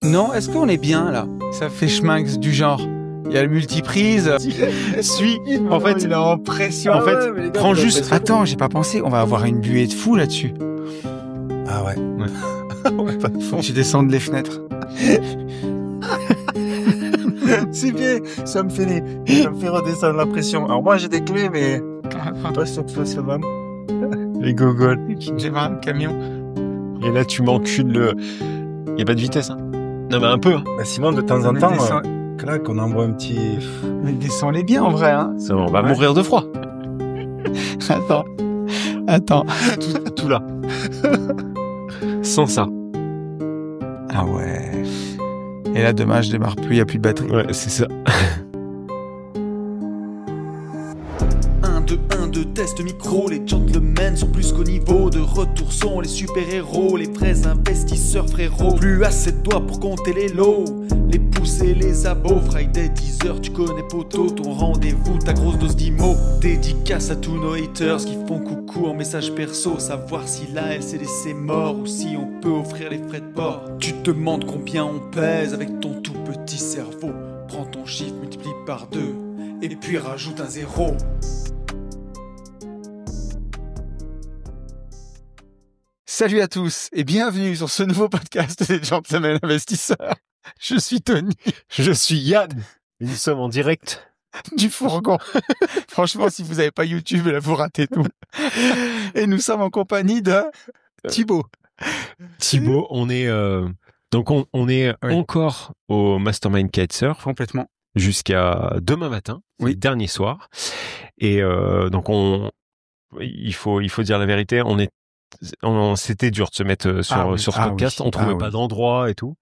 Non, est-ce qu'on est bien là? Ça fait schminx du genre. Il y a le multiprise. Suis. En fait, il est en pression. En fait, prends juste. Attends, j'ai pas pensé. On va avoir une buée de fou là-dessus. Ah ouais. Ouais, pas de fond. Tu descends les fenêtres. C'est bien. Ça me fait redescendre la pression. Alors moi j'ai des clés, mais pas sûr que ça va. Les gogoles. J'ai pas un camion. Et là, tu m'encules le. Il y a pas de vitesse, hein. Non, mais un peu. Hein. Bah, sinon, de temps en Mais temps, clac, on envoie un petit. Mais descends-les bien en vrai, hein. Ça, on va mourir de froid. Attends. Tout là. Sans ça. Ah ouais. Et là, demain, je démarre plus, il n'y a plus de batterie. Ouais, c'est ça. 1, 2, 1, 2, test micro, les gentlemen sont plus qu'au niveau. De retour sont les super-héros, les vrais investisseurs frérot. Plus assez de doigts pour compter les lots, les pouces et les abos. Friday 10h, tu connais poto, ton rendez-vous, ta grosse dose d'IMO. Dédicace à tous nos haters qui font coucou en message perso. Savoir si la LCDC mort ou si on peut offrir les frais de port. Tu te demandes combien on pèse avec ton tout petit cerveau. Prends ton chiffre, multiplie par 2 et puis rajoute un 0. Salut à tous et bienvenue sur ce nouveau podcast des Gentlemen Investisseurs. Je suis Tony. Je suis Yann. Et nous sommes en direct du fourgon. Franchement, si vous n'avez pas YouTube, là, vous ratez tout. Et nous sommes en compagnie de Thibaut. Thibaut, on est donc on est encore au Mastermind Kitesurf Complètement. jusqu'à demain matin, Oui. le dernier soir. Et donc il faut dire la vérité, c'était dur de se mettre sur ce podcast. Oui. On trouvait pas d'endroit et tout.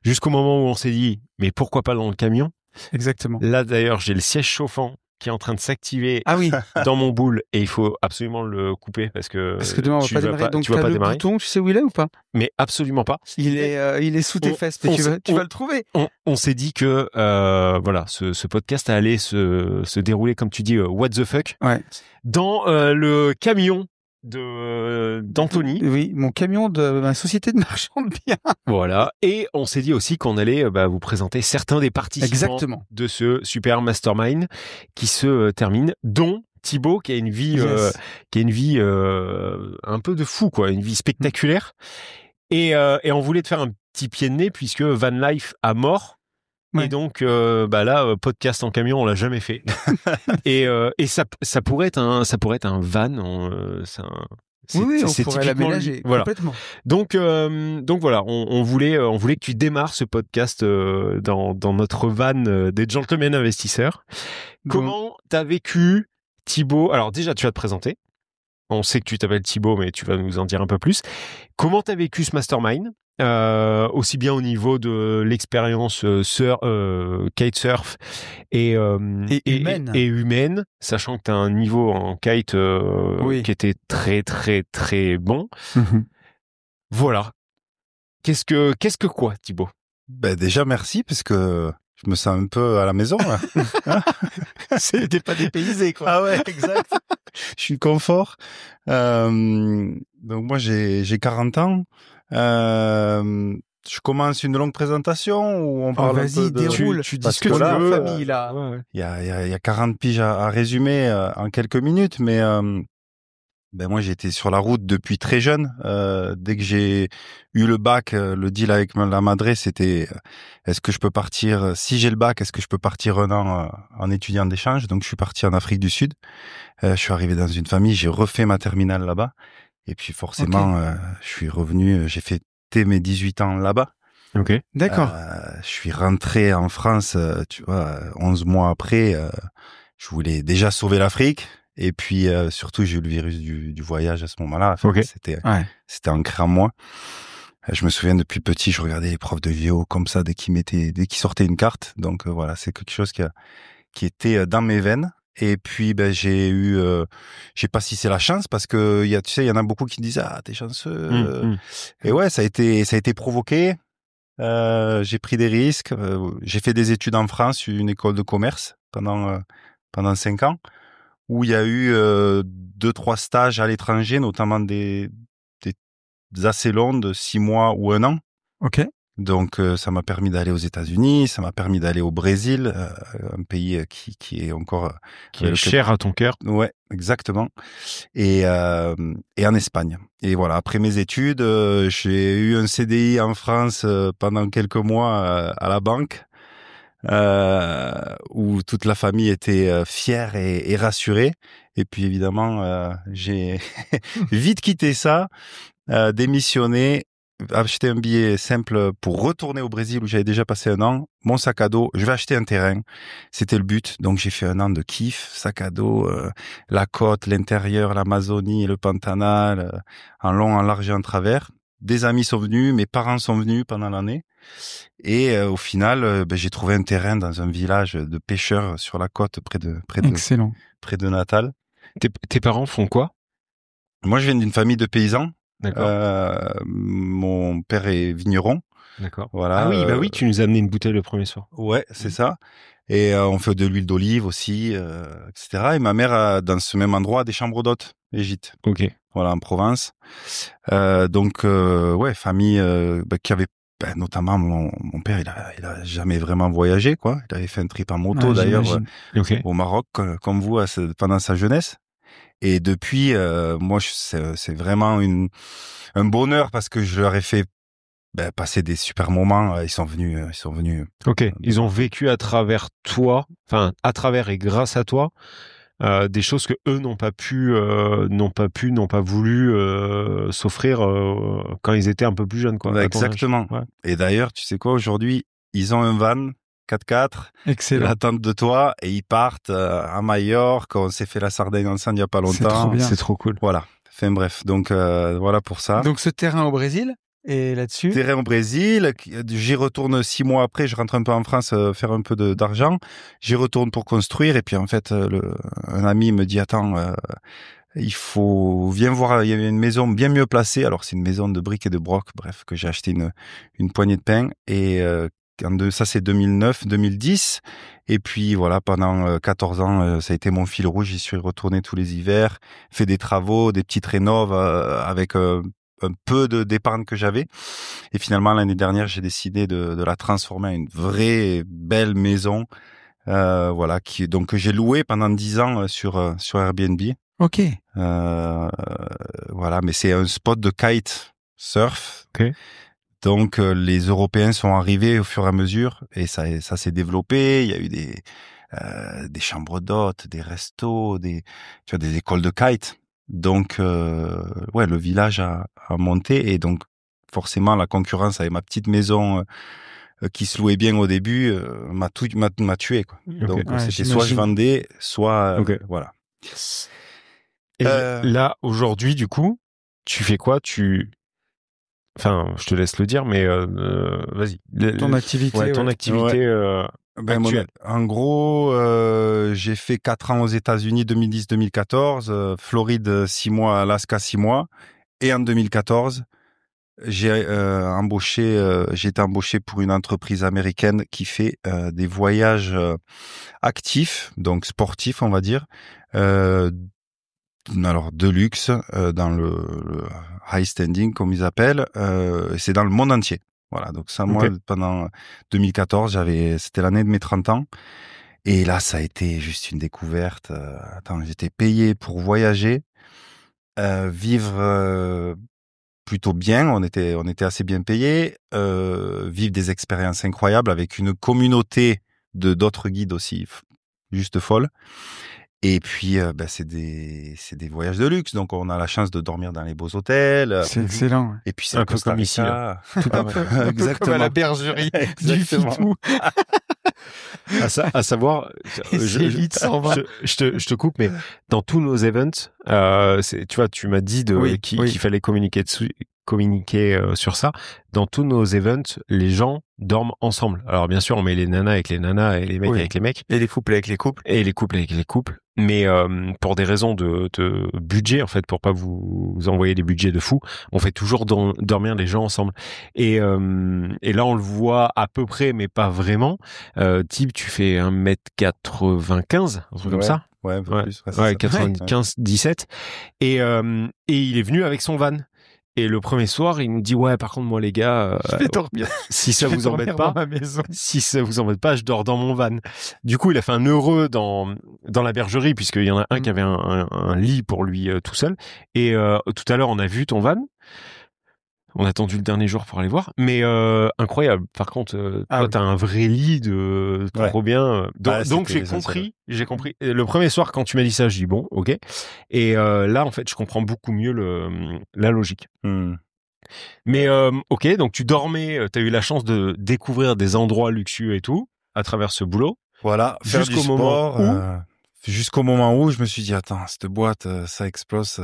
Jusqu'au moment où on s'est dit, mais pourquoi pas dans le camion? Exactement. Là d'ailleurs, j'ai le siège chauffant qui est en train de s'activer Ah oui. dans mon boule et il faut absolument le couper parce que demain on va pas démarrer. Donc tu vas pas démarrer. Bouton, tu sais où il est ou pas? Mais absolument pas. Il est sous tes fesses. Mais tu vas le trouver. On s'est dit que voilà, ce podcast allait se dérouler comme tu dis, what the fuck, dans le camion d'Anthony. Oui, mon camion de ma société de marchand de biens. Voilà. Et on s'est dit aussi qu'on allait vous présenter certains des participants de ce super mastermind qui se termine, dont Thibaut qui a une vie, un peu de fou, quoi, une vie spectaculaire. Et on voulait te faire un petit pied de nez puisque Van Life a mort. Ouais. Et donc là, podcast en camion, on l'a jamais fait. et ça pourrait être un van. C'est pourrait l'aménager complètement. Donc voilà, on voulait que tu démarres ce podcast dans notre van des Gentlemen Investisseurs. Comment t'as vécu, Thibaut? Alors déjà, tu vas te présenter. On sait que tu t'appelles Thibaut, mais tu vas nous en dire un peu plus. Comment t'as vécu ce mastermind? Aussi bien au niveau de l'expérience kitesurf et humaine, sachant que tu as un niveau en kite qui était très très très bon. Voilà. Qu'est-ce que quoi, Thibaut? Ben déjà merci parce que je me sens un peu à la maison là. T'es pas dépaysé quoi. Ah ouais, exact. Je suis confort. Donc moi j'ai 40 ans. Je commence une longue présentation où on parle un peu de... déroule. Tu dis ce que tu veux. Famille, là. Il y a 40 piges à résumer en quelques minutes, mais moi j'ai été sur la route depuis très jeune. Dès que j'ai eu le bac, le deal avec la Madré, c'était est-ce que je peux partir, si j'ai le bac, est-ce que je peux partir un an en étudiant d'échange? Donc je suis parti en Afrique du Sud. Je suis arrivé dans une famille, j'ai refait ma terminale là-bas. Et puis forcément, je suis revenu, j'ai fêté mes 18 ans là-bas. Ok. D'accord. Je suis rentré en France, 11 mois après. Je voulais déjà sauver l'Afrique. Et puis surtout, j'ai eu le virus du voyage à ce moment-là. Enfin, c'était ancré en moi. Je me souviens depuis petit, je regardais les profs de vidéo comme ça dès qu'ils sortaient une carte. Donc voilà, c'est quelque chose qui était dans mes veines. Et puis j'ai eu, je sais pas si c'est la chance parce que il y en a beaucoup qui me disent ah t'es chanceux. Et ouais, ça a été provoqué. J'ai pris des risques. J'ai fait des études en France, une école de commerce pendant 5 ans, où il y a eu 2-3 stages à l'étranger, notamment des assez longs de 6 mois ou 1 an. Ok. Donc ça m'a permis d'aller aux États-Unis, ça m'a permis d'aller au Brésil, un pays qui est encore qui est cher à ton cœur. Ouais, exactement. Et en Espagne. Et voilà, après mes études, j'ai eu un CDI en France pendant quelques mois à la banque, où toute la famille était fière et rassurée. Et puis évidemment, j'ai vite quitté ça, démissionné, acheter un billet simple pour retourner au Brésil où j'avais déjà passé un an, mon sac à dos, je vais acheter un terrain. C'était le but. Donc j'ai fait un an de kiff, sac à dos, la côte, l'intérieur, l'Amazonie, le Pantanal, en long, en large et en travers. Des amis sont venus, mes parents sont venus pendant l'année. Et au final, j'ai trouvé un terrain dans un village de pêcheurs sur la côte Excellent. Près de Natal. Tes parents font quoi? Moi, je viens d'une famille de paysans. D'accord. Mon père est vigneron. D'accord. Voilà. Ah oui, bah oui, tu nous as amené une bouteille le premier soir. Ouais, c'est ça. Et on fait de l'huile d'olive aussi, etc. Et ma mère, dans ce même endroit, a des chambres d'hôtes et gîtes. Ok. Voilà, en Provence. Donc, ouais, famille qui avait, notamment mon père, il a jamais vraiment voyagé, quoi. Il avait fait un trip en moto d'ailleurs au Maroc, comme vous, pendant sa jeunesse. Et depuis, moi, c'est vraiment un bonheur parce que je leur ai fait passer des super moments. Ils sont venus. Ok. Ils ont vécu à travers toi, enfin à travers et grâce à toi, des choses que eux n'ont pas voulu s'offrir quand ils étaient un peu plus jeunes, quoi. Exactement. Ouais. Et d'ailleurs, tu sais quoi, aujourd'hui, ils ont un van 4x4, excellent, l'attente de toi, et ils partent à Majorque. On s'est fait la Sardaigne ensemble il y a pas longtemps. C'est trop cool. Voilà. Enfin bref, donc voilà pour ça. Donc ce terrain au Brésil, et là-dessus terrain au Brésil, j'y retourne 6 mois après, je rentre un peu en France faire un peu d'argent. J'y retourne pour construire, et puis en fait, un ami me dit attends, viens voir, il y a une maison bien mieux placée. Alors c'est une maison de briques et de broc, bref, que j'ai acheté une poignée de pain, et ça c'est 2009, 2010, et puis voilà, pendant 14 ans, ça a été mon fil rouge. J'y suis retourné tous les hivers, fait des travaux, des petites rénoves avec un peu d'épargne que j'avais, et finalement l'année dernière j'ai décidé de la transformer en une vraie belle maison, voilà, donc que j'ai loué pendant 10 ans sur Airbnb. Ok. Voilà, mais c'est un spot de kite surf. Ok. Donc les Européens sont arrivés au fur et à mesure, et ça s'est développé. Il y a eu des chambres d'hôtes, des restos, des écoles de kite. Donc ouais, le village a monté, et donc forcément la concurrence avec ma petite maison qui se louait bien au début m'a tué, quoi. Okay. Donc c'était soit je vendais, soit voilà. Et là aujourd'hui, du coup, tu fais quoi? Enfin, je te laisse le dire, mais vas-y. Ton activité. Ouais, ton activité actuelle. En gros, j'ai fait 4 ans aux États-Unis, 2010-2014, Floride 6 mois, Alaska 6 mois, et en 2014, j'ai été embauché pour une entreprise américaine qui fait des voyages actifs, donc sportifs, on va dire. Alors de luxe, dans le high standing comme ils appellent, c'est dans le monde entier. Voilà, donc ça, moi, pendant 2014, c'était l'année de mes 30 ans, et là ça a été juste une découverte. J'étais payé pour voyager, vivre plutôt bien, on était assez bien payé, vivre des expériences incroyables avec une communauté d'autres guides aussi juste folle. Et puis, c'est des voyages de luxe, donc on a la chance de dormir dans les beaux hôtels. C'est excellent. Et puis c'est un peu comme ici, là. Tout un peu comme à la bergerie du Fitou. À savoir, je te coupe, mais dans tous nos events, tu vois, tu m'as dit qu'il fallait communiquer sur ça. Dans tous nos events, les gens dorment ensemble. Alors bien sûr, on met les nanas avec les nanas et les mecs avec les mecs. Et les couples avec les couples. Et les couples avec les couples. Mais pour des raisons de budget, en fait, pour pas vous envoyer des budgets de fou, on fait toujours dormir les gens ensemble. Et là, on le voit à peu près, mais pas vraiment. Type, tu fais 1m95, un truc comme ça. Ouais, un peu plus. Ouais, 95, 17. Et il est venu avec son van. Et le premier soir, il me dit ouais, par contre moi les gars, je vais dormir. Si ça vous embête pas, je dors dans mon van. Du coup, il a fait un heureux dans la bergerie puisqu'il y en a un qui avait un lit pour lui tout seul. Et tout à l'heure, on a vu ton van. On a attendu le dernier jour pour aller voir, mais incroyable. Par contre, toi, t'as un vrai lit de trop bien. Donc j'ai compris. Le premier soir, quand tu m'as dit ça, je dis bon, ok. Et là, en fait, je comprends beaucoup mieux la logique. Mais ok, donc tu dormais, t'as eu la chance de découvrir des endroits luxueux et tout à travers ce boulot. Voilà, faire du sport. Jusqu'au moment où je me suis dit, attends, cette boîte, ça explose.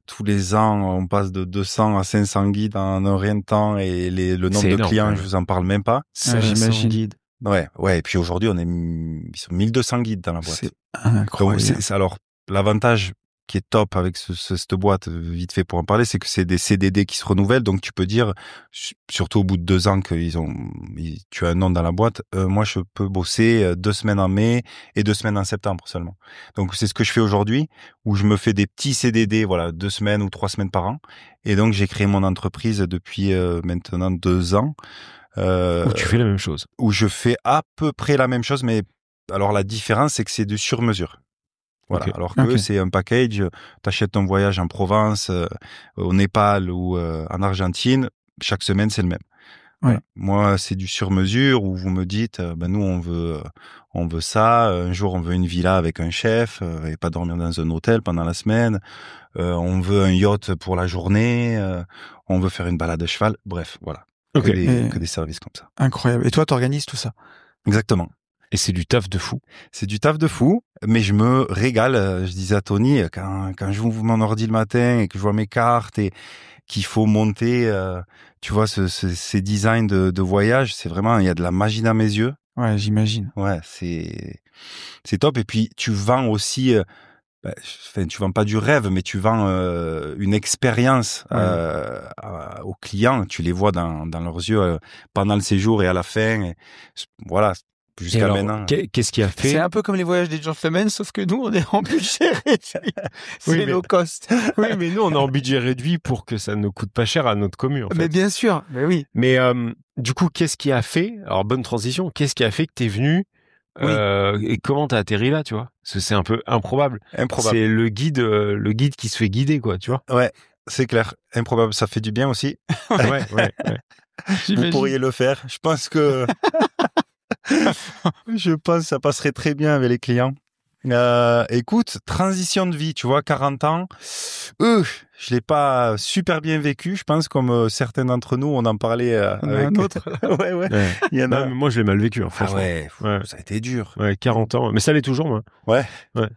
Tous les ans, on passe de 200 à 500 guides en un rien de temps et le nombre de clients, je vous en parle même pas. J'imagine. Guides. Ouais. Et puis aujourd'hui, ils sont 1200 guides dans la boîte. C'est incroyable. Donc, alors, l'avantage qui est top avec cette boîte, vite fait pour en parler, c'est que c'est des CDD qui se renouvellent. Donc, tu peux dire, surtout au bout de 2 ans que tu as un nom dans la boîte, moi, je peux bosser 2 semaines en mai et 2 semaines en septembre seulement. Donc, c'est ce que je fais aujourd'hui, où je me fais des petits CDD, voilà, 2 semaines ou 3 semaines par an. Et donc, j'ai créé mon entreprise depuis maintenant 2 ans. Où tu fais la même chose. Où je fais à peu près la même chose, mais alors la différence, c'est que c'est de sur-mesure. Voilà. Okay. Alors que c'est un package, t'achètes ton voyage en Provence, au Népal ou en Argentine, chaque semaine c'est le même. Ouais. Voilà. Moi, c'est du sur-mesure où vous me dites, nous on veut ça. Un jour on veut une villa avec un chef et pas dormir dans un hôtel pendant la semaine. On veut un yacht pour la journée. On veut faire une balade à cheval. Bref, voilà. Que des services comme ça. Incroyable. Et toi, t'organises tout ça. Exactement. Et c'est du taf de fou. C'est du taf de fou, mais je me régale. Je disais à Tony, quand j'ouvre mon ordi le matin et que je vois mes cartes et qu'il faut monter, tu vois, ces designs de voyage, c'est vraiment, il y a de la magie dans mes yeux. Ouais, j'imagine. Ouais, c'est top. Et puis, tu vends aussi, tu vends pas du rêve, mais tu vends une expérience aux clients. Tu les vois dans leurs yeux pendant le séjour et à la fin. Et, voilà. Jusqu'à maintenant. Qu'est-ce qui a fait? C'est un peu comme les voyages des gentlemen, sauf que nous, on est en budget réduit. C'est low cost. Oui, mais nous, on est en budget réduit pour que ça ne coûte pas cher à notre commune, en fait. Mais bien sûr, mais oui. Mais du coup, qu'est-ce qui a fait? Alors, bonne transition. Qu'est-ce qui a fait que t'es venu et comment t'as atterri là, tu vois? Parce que c'est un peu improbable. C'est le guide qui se fait guider, quoi, tu vois? Ouais, c'est clair. Improbable, ça fait du bien aussi. ouais. Vous pourriez le faire. Je pense que ça passerait très bien avec les clients. Écoute, transition de vie, tu vois, 40 ans, je l'ai pas super bien vécu, je pense, comme certains d'entre nous, on en parlait avec un autre. ouais. Il y en a... mais moi, je l'ai mal vécu, en fait. Ça a été dur. Ouais, 40 ans. Mais ça l'est toujours, moi. Ouais. Moi,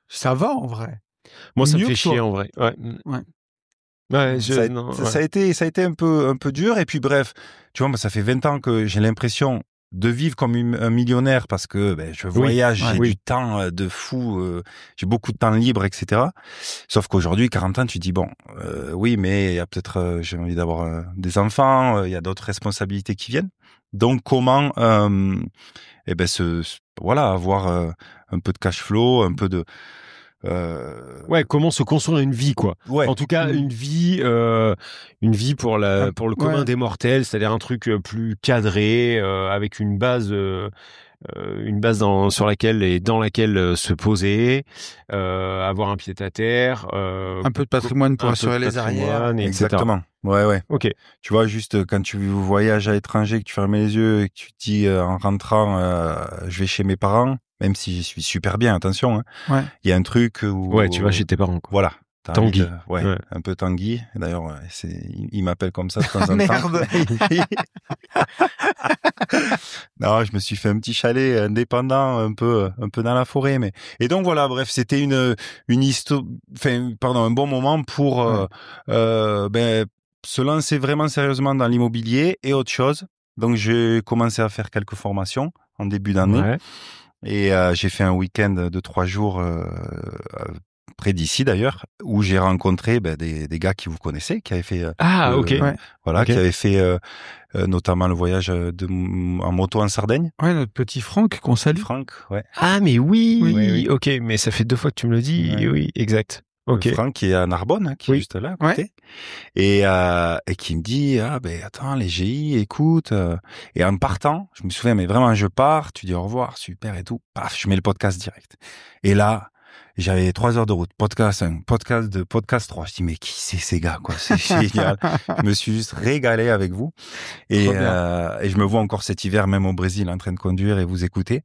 ça va, en vrai. Moi, ça me fait chier, en vrai. Ouais. Ça a été un peu dur. Et puis, bref, tu vois, moi, ça fait 20 ans que j'ai l'impression de vivre comme un millionnaire parce que je voyage, j'ai du temps de fou, j'ai beaucoup de temps libre, etc. Sauf qu'aujourd'hui, 40 ans, tu dis bon, oui, mais il y a peut-être, j'ai envie d'avoir des enfants, il y a d'autres responsabilités qui viennent. Donc comment, avoir un peu de cash flow, un peu de comment se construire une vie, quoi. Ouais. En tout cas, une vie pour le commun des mortels, c'est-à-dire un truc plus cadré, avec une base sur laquelle et dans laquelle se poser, avoir un pied à terre, un peu de patrimoine pour assurer les arrières, etc. Exactement. Ouais. Ok. Tu vois, juste quand tu voyages à l'étranger, que tu fermes les yeux et que tu te dis en rentrant, je vais chez mes parents. Même si je suis super bien, attention. Hein. Ouais. Il y a un truc où... Ouais, tu vas chez tes parents. Quoi. Voilà. Tanguy. Un peu Tanguy. D'ailleurs, il m'appelle comme ça de temps en temps. Merde. Non, je me suis fait un petit chalet indépendant, un peu dans la forêt. Et donc voilà, bref, c'était une histoire, un bon moment pour se lancer vraiment sérieusement dans l'immobilier et autre chose. Donc j'ai commencé à faire quelques formations en début d'année. Ouais. Et j'ai fait un week-end de 3 jours près d'ici d'ailleurs, où j'ai rencontré des gars qui vous connaissez, qui avaient fait qui avaient fait notamment le voyage en moto en Sardaigne. Ouais, notre petit Franck qu'on salue. Franck, ouais. Ah mais oui. Ok, mais ça fait 2 fois que tu me le dis. Oui, exact. Franck qui est à Narbonne, hein, qui est juste là à côté, et qui me dit attends, les GI, écoute, et en partant, je me souviens, mais vraiment, je pars, tu dis au revoir, super et tout, paf, je mets le podcast direct, et là j'avais 3 heures de route, podcast 1, podcast 3, je dis mais qui c'est ces gars, quoi, c'est génial. Je me suis juste régalé avec vous, et je me vois encore cet hiver, même au Brésil, en train de conduire et vous écouter.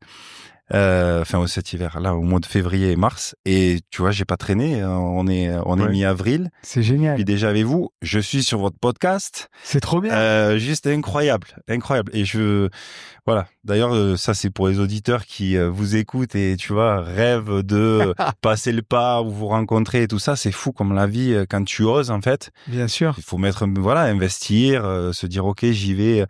Cet hiver là, au mois de février et mars, et tu vois, j'ai pas traîné, on est mi-avril, c'est génial. Puis déjà avec vous, je suis sur votre podcast, c'est trop bien, juste incroyable, et voilà, d'ailleurs ça c'est pour les auditeurs qui vous écoutent et tu vois, rêvent de passer le pas ou vous rencontrer et tout ça, c'est fou comme la vie quand tu oses, en fait. Bien sûr, il faut investir, se dire ok, j'y vais.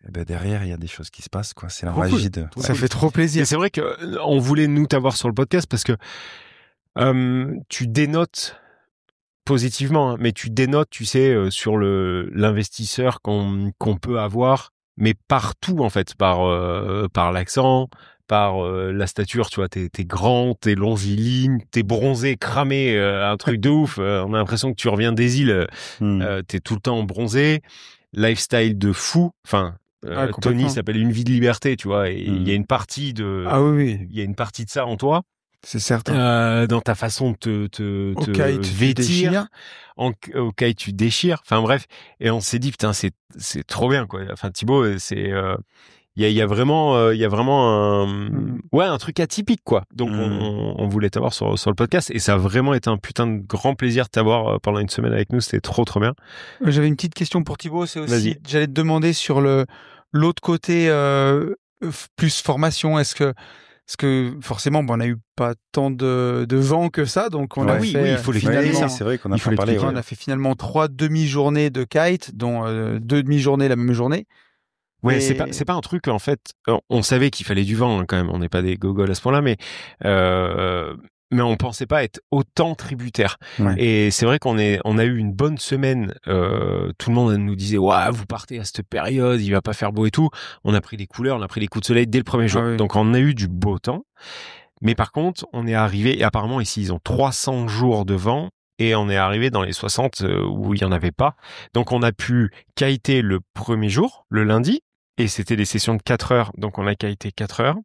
Derrière, il y a des choses qui se passent, quoi. C'est la magie ça fait trop plaisir. Et c'est vrai que on voulait nous t'avoir sur le podcast parce que tu dénotes positivement, hein, mais tu dénotes, tu sais, sur l'investisseur qu'on peut avoir, mais partout en fait, par l'accent, par la stature, tu vois, t'es grand, t'es longiligne, t'es bronzé, cramé, un truc de ouf. On a l'impression que tu reviens des îles, t'es tout le temps bronzé, lifestyle de fou, enfin. Tony s'appelle Une vie de liberté, tu vois, et il y a une partie de, il y a une partie de ça en toi. C'est certain. Dans ta façon de te vêtir. Au kite, tu déchires. Enfin, bref. Et on s'est dit, putain, c'est trop bien, quoi. Enfin, Thibaut, il y a vraiment un truc atypique, quoi. Donc, on voulait t'avoir sur le podcast, et ça a vraiment été un putain de grand plaisir de t'avoir pendant une semaine avec nous. C'était trop bien. J'avais une petite question pour Thibaut. C'est aussi, j'allais te demander sur l'autre côté, plus formation. Est-ce que forcément, on n'a eu pas tant de vent que ça, donc on a fait. Il faut les finaliser. C'est vrai qu'on a pas parlé. On a fait finalement 3 demi-journées de kite, dont 2 demi-journées la même journée. Ouais, c'est pas un truc, en fait, on savait qu'il fallait du vent, hein, quand même, on n'est pas des gogoles à ce point-là, mais on pensait pas être autant tributaire. Ouais. Et c'est vrai qu'on a eu une bonne semaine, tout le monde nous disait, ouais, vous partez à cette période, il va pas faire beau et tout. On a pris les couleurs, on a pris les coups de soleil dès le premier jour. Donc on a eu du beau temps. Mais par contre, on est arrivé, et apparemment ici, ils ont 300 jours de vent. Et on est arrivé dans les 60 où il y en avait pas. Donc on a pu kiter le premier jour, le lundi, et c'était des sessions de 4 heures, donc on a kité 4 heures.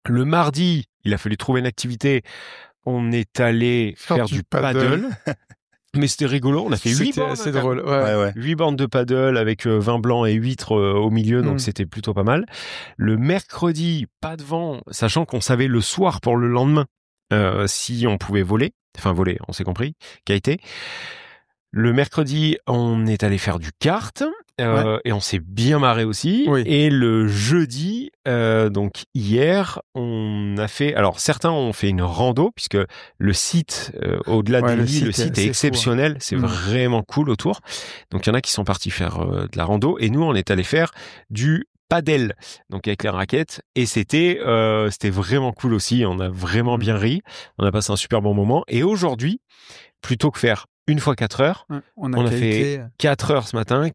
Le mardi, il a fallu trouver une activité. On est allé faire du paddle. Mais c'était rigolo, on a fait 8 bornes. C'était assez drôle. 8 bornes de paddle avec vin blanc et huîtres au milieu, donc c'était plutôt pas mal. Le mercredi, pas de vent, sachant qu'on savait le soir pour le lendemain si on pouvait voler, on s'est compris, kiter. Le mercredi, on est allé faire du kart. Et on s'est bien marré aussi. Oui. Et le jeudi, donc hier, on a fait. Alors certains ont fait une rando puisque le site, au-delà de l'île, le site est exceptionnel. Fou, hein. C'est vraiment cool autour. Donc il y en a qui sont partis faire de la rando et nous on est allé faire du paddle, donc avec les raquettes. Et c'était vraiment cool aussi. On a vraiment bien ri. On a passé un super bon moment. Et aujourd'hui, plutôt que faire une fois 4 heures, on a fait 4 heures ce matin,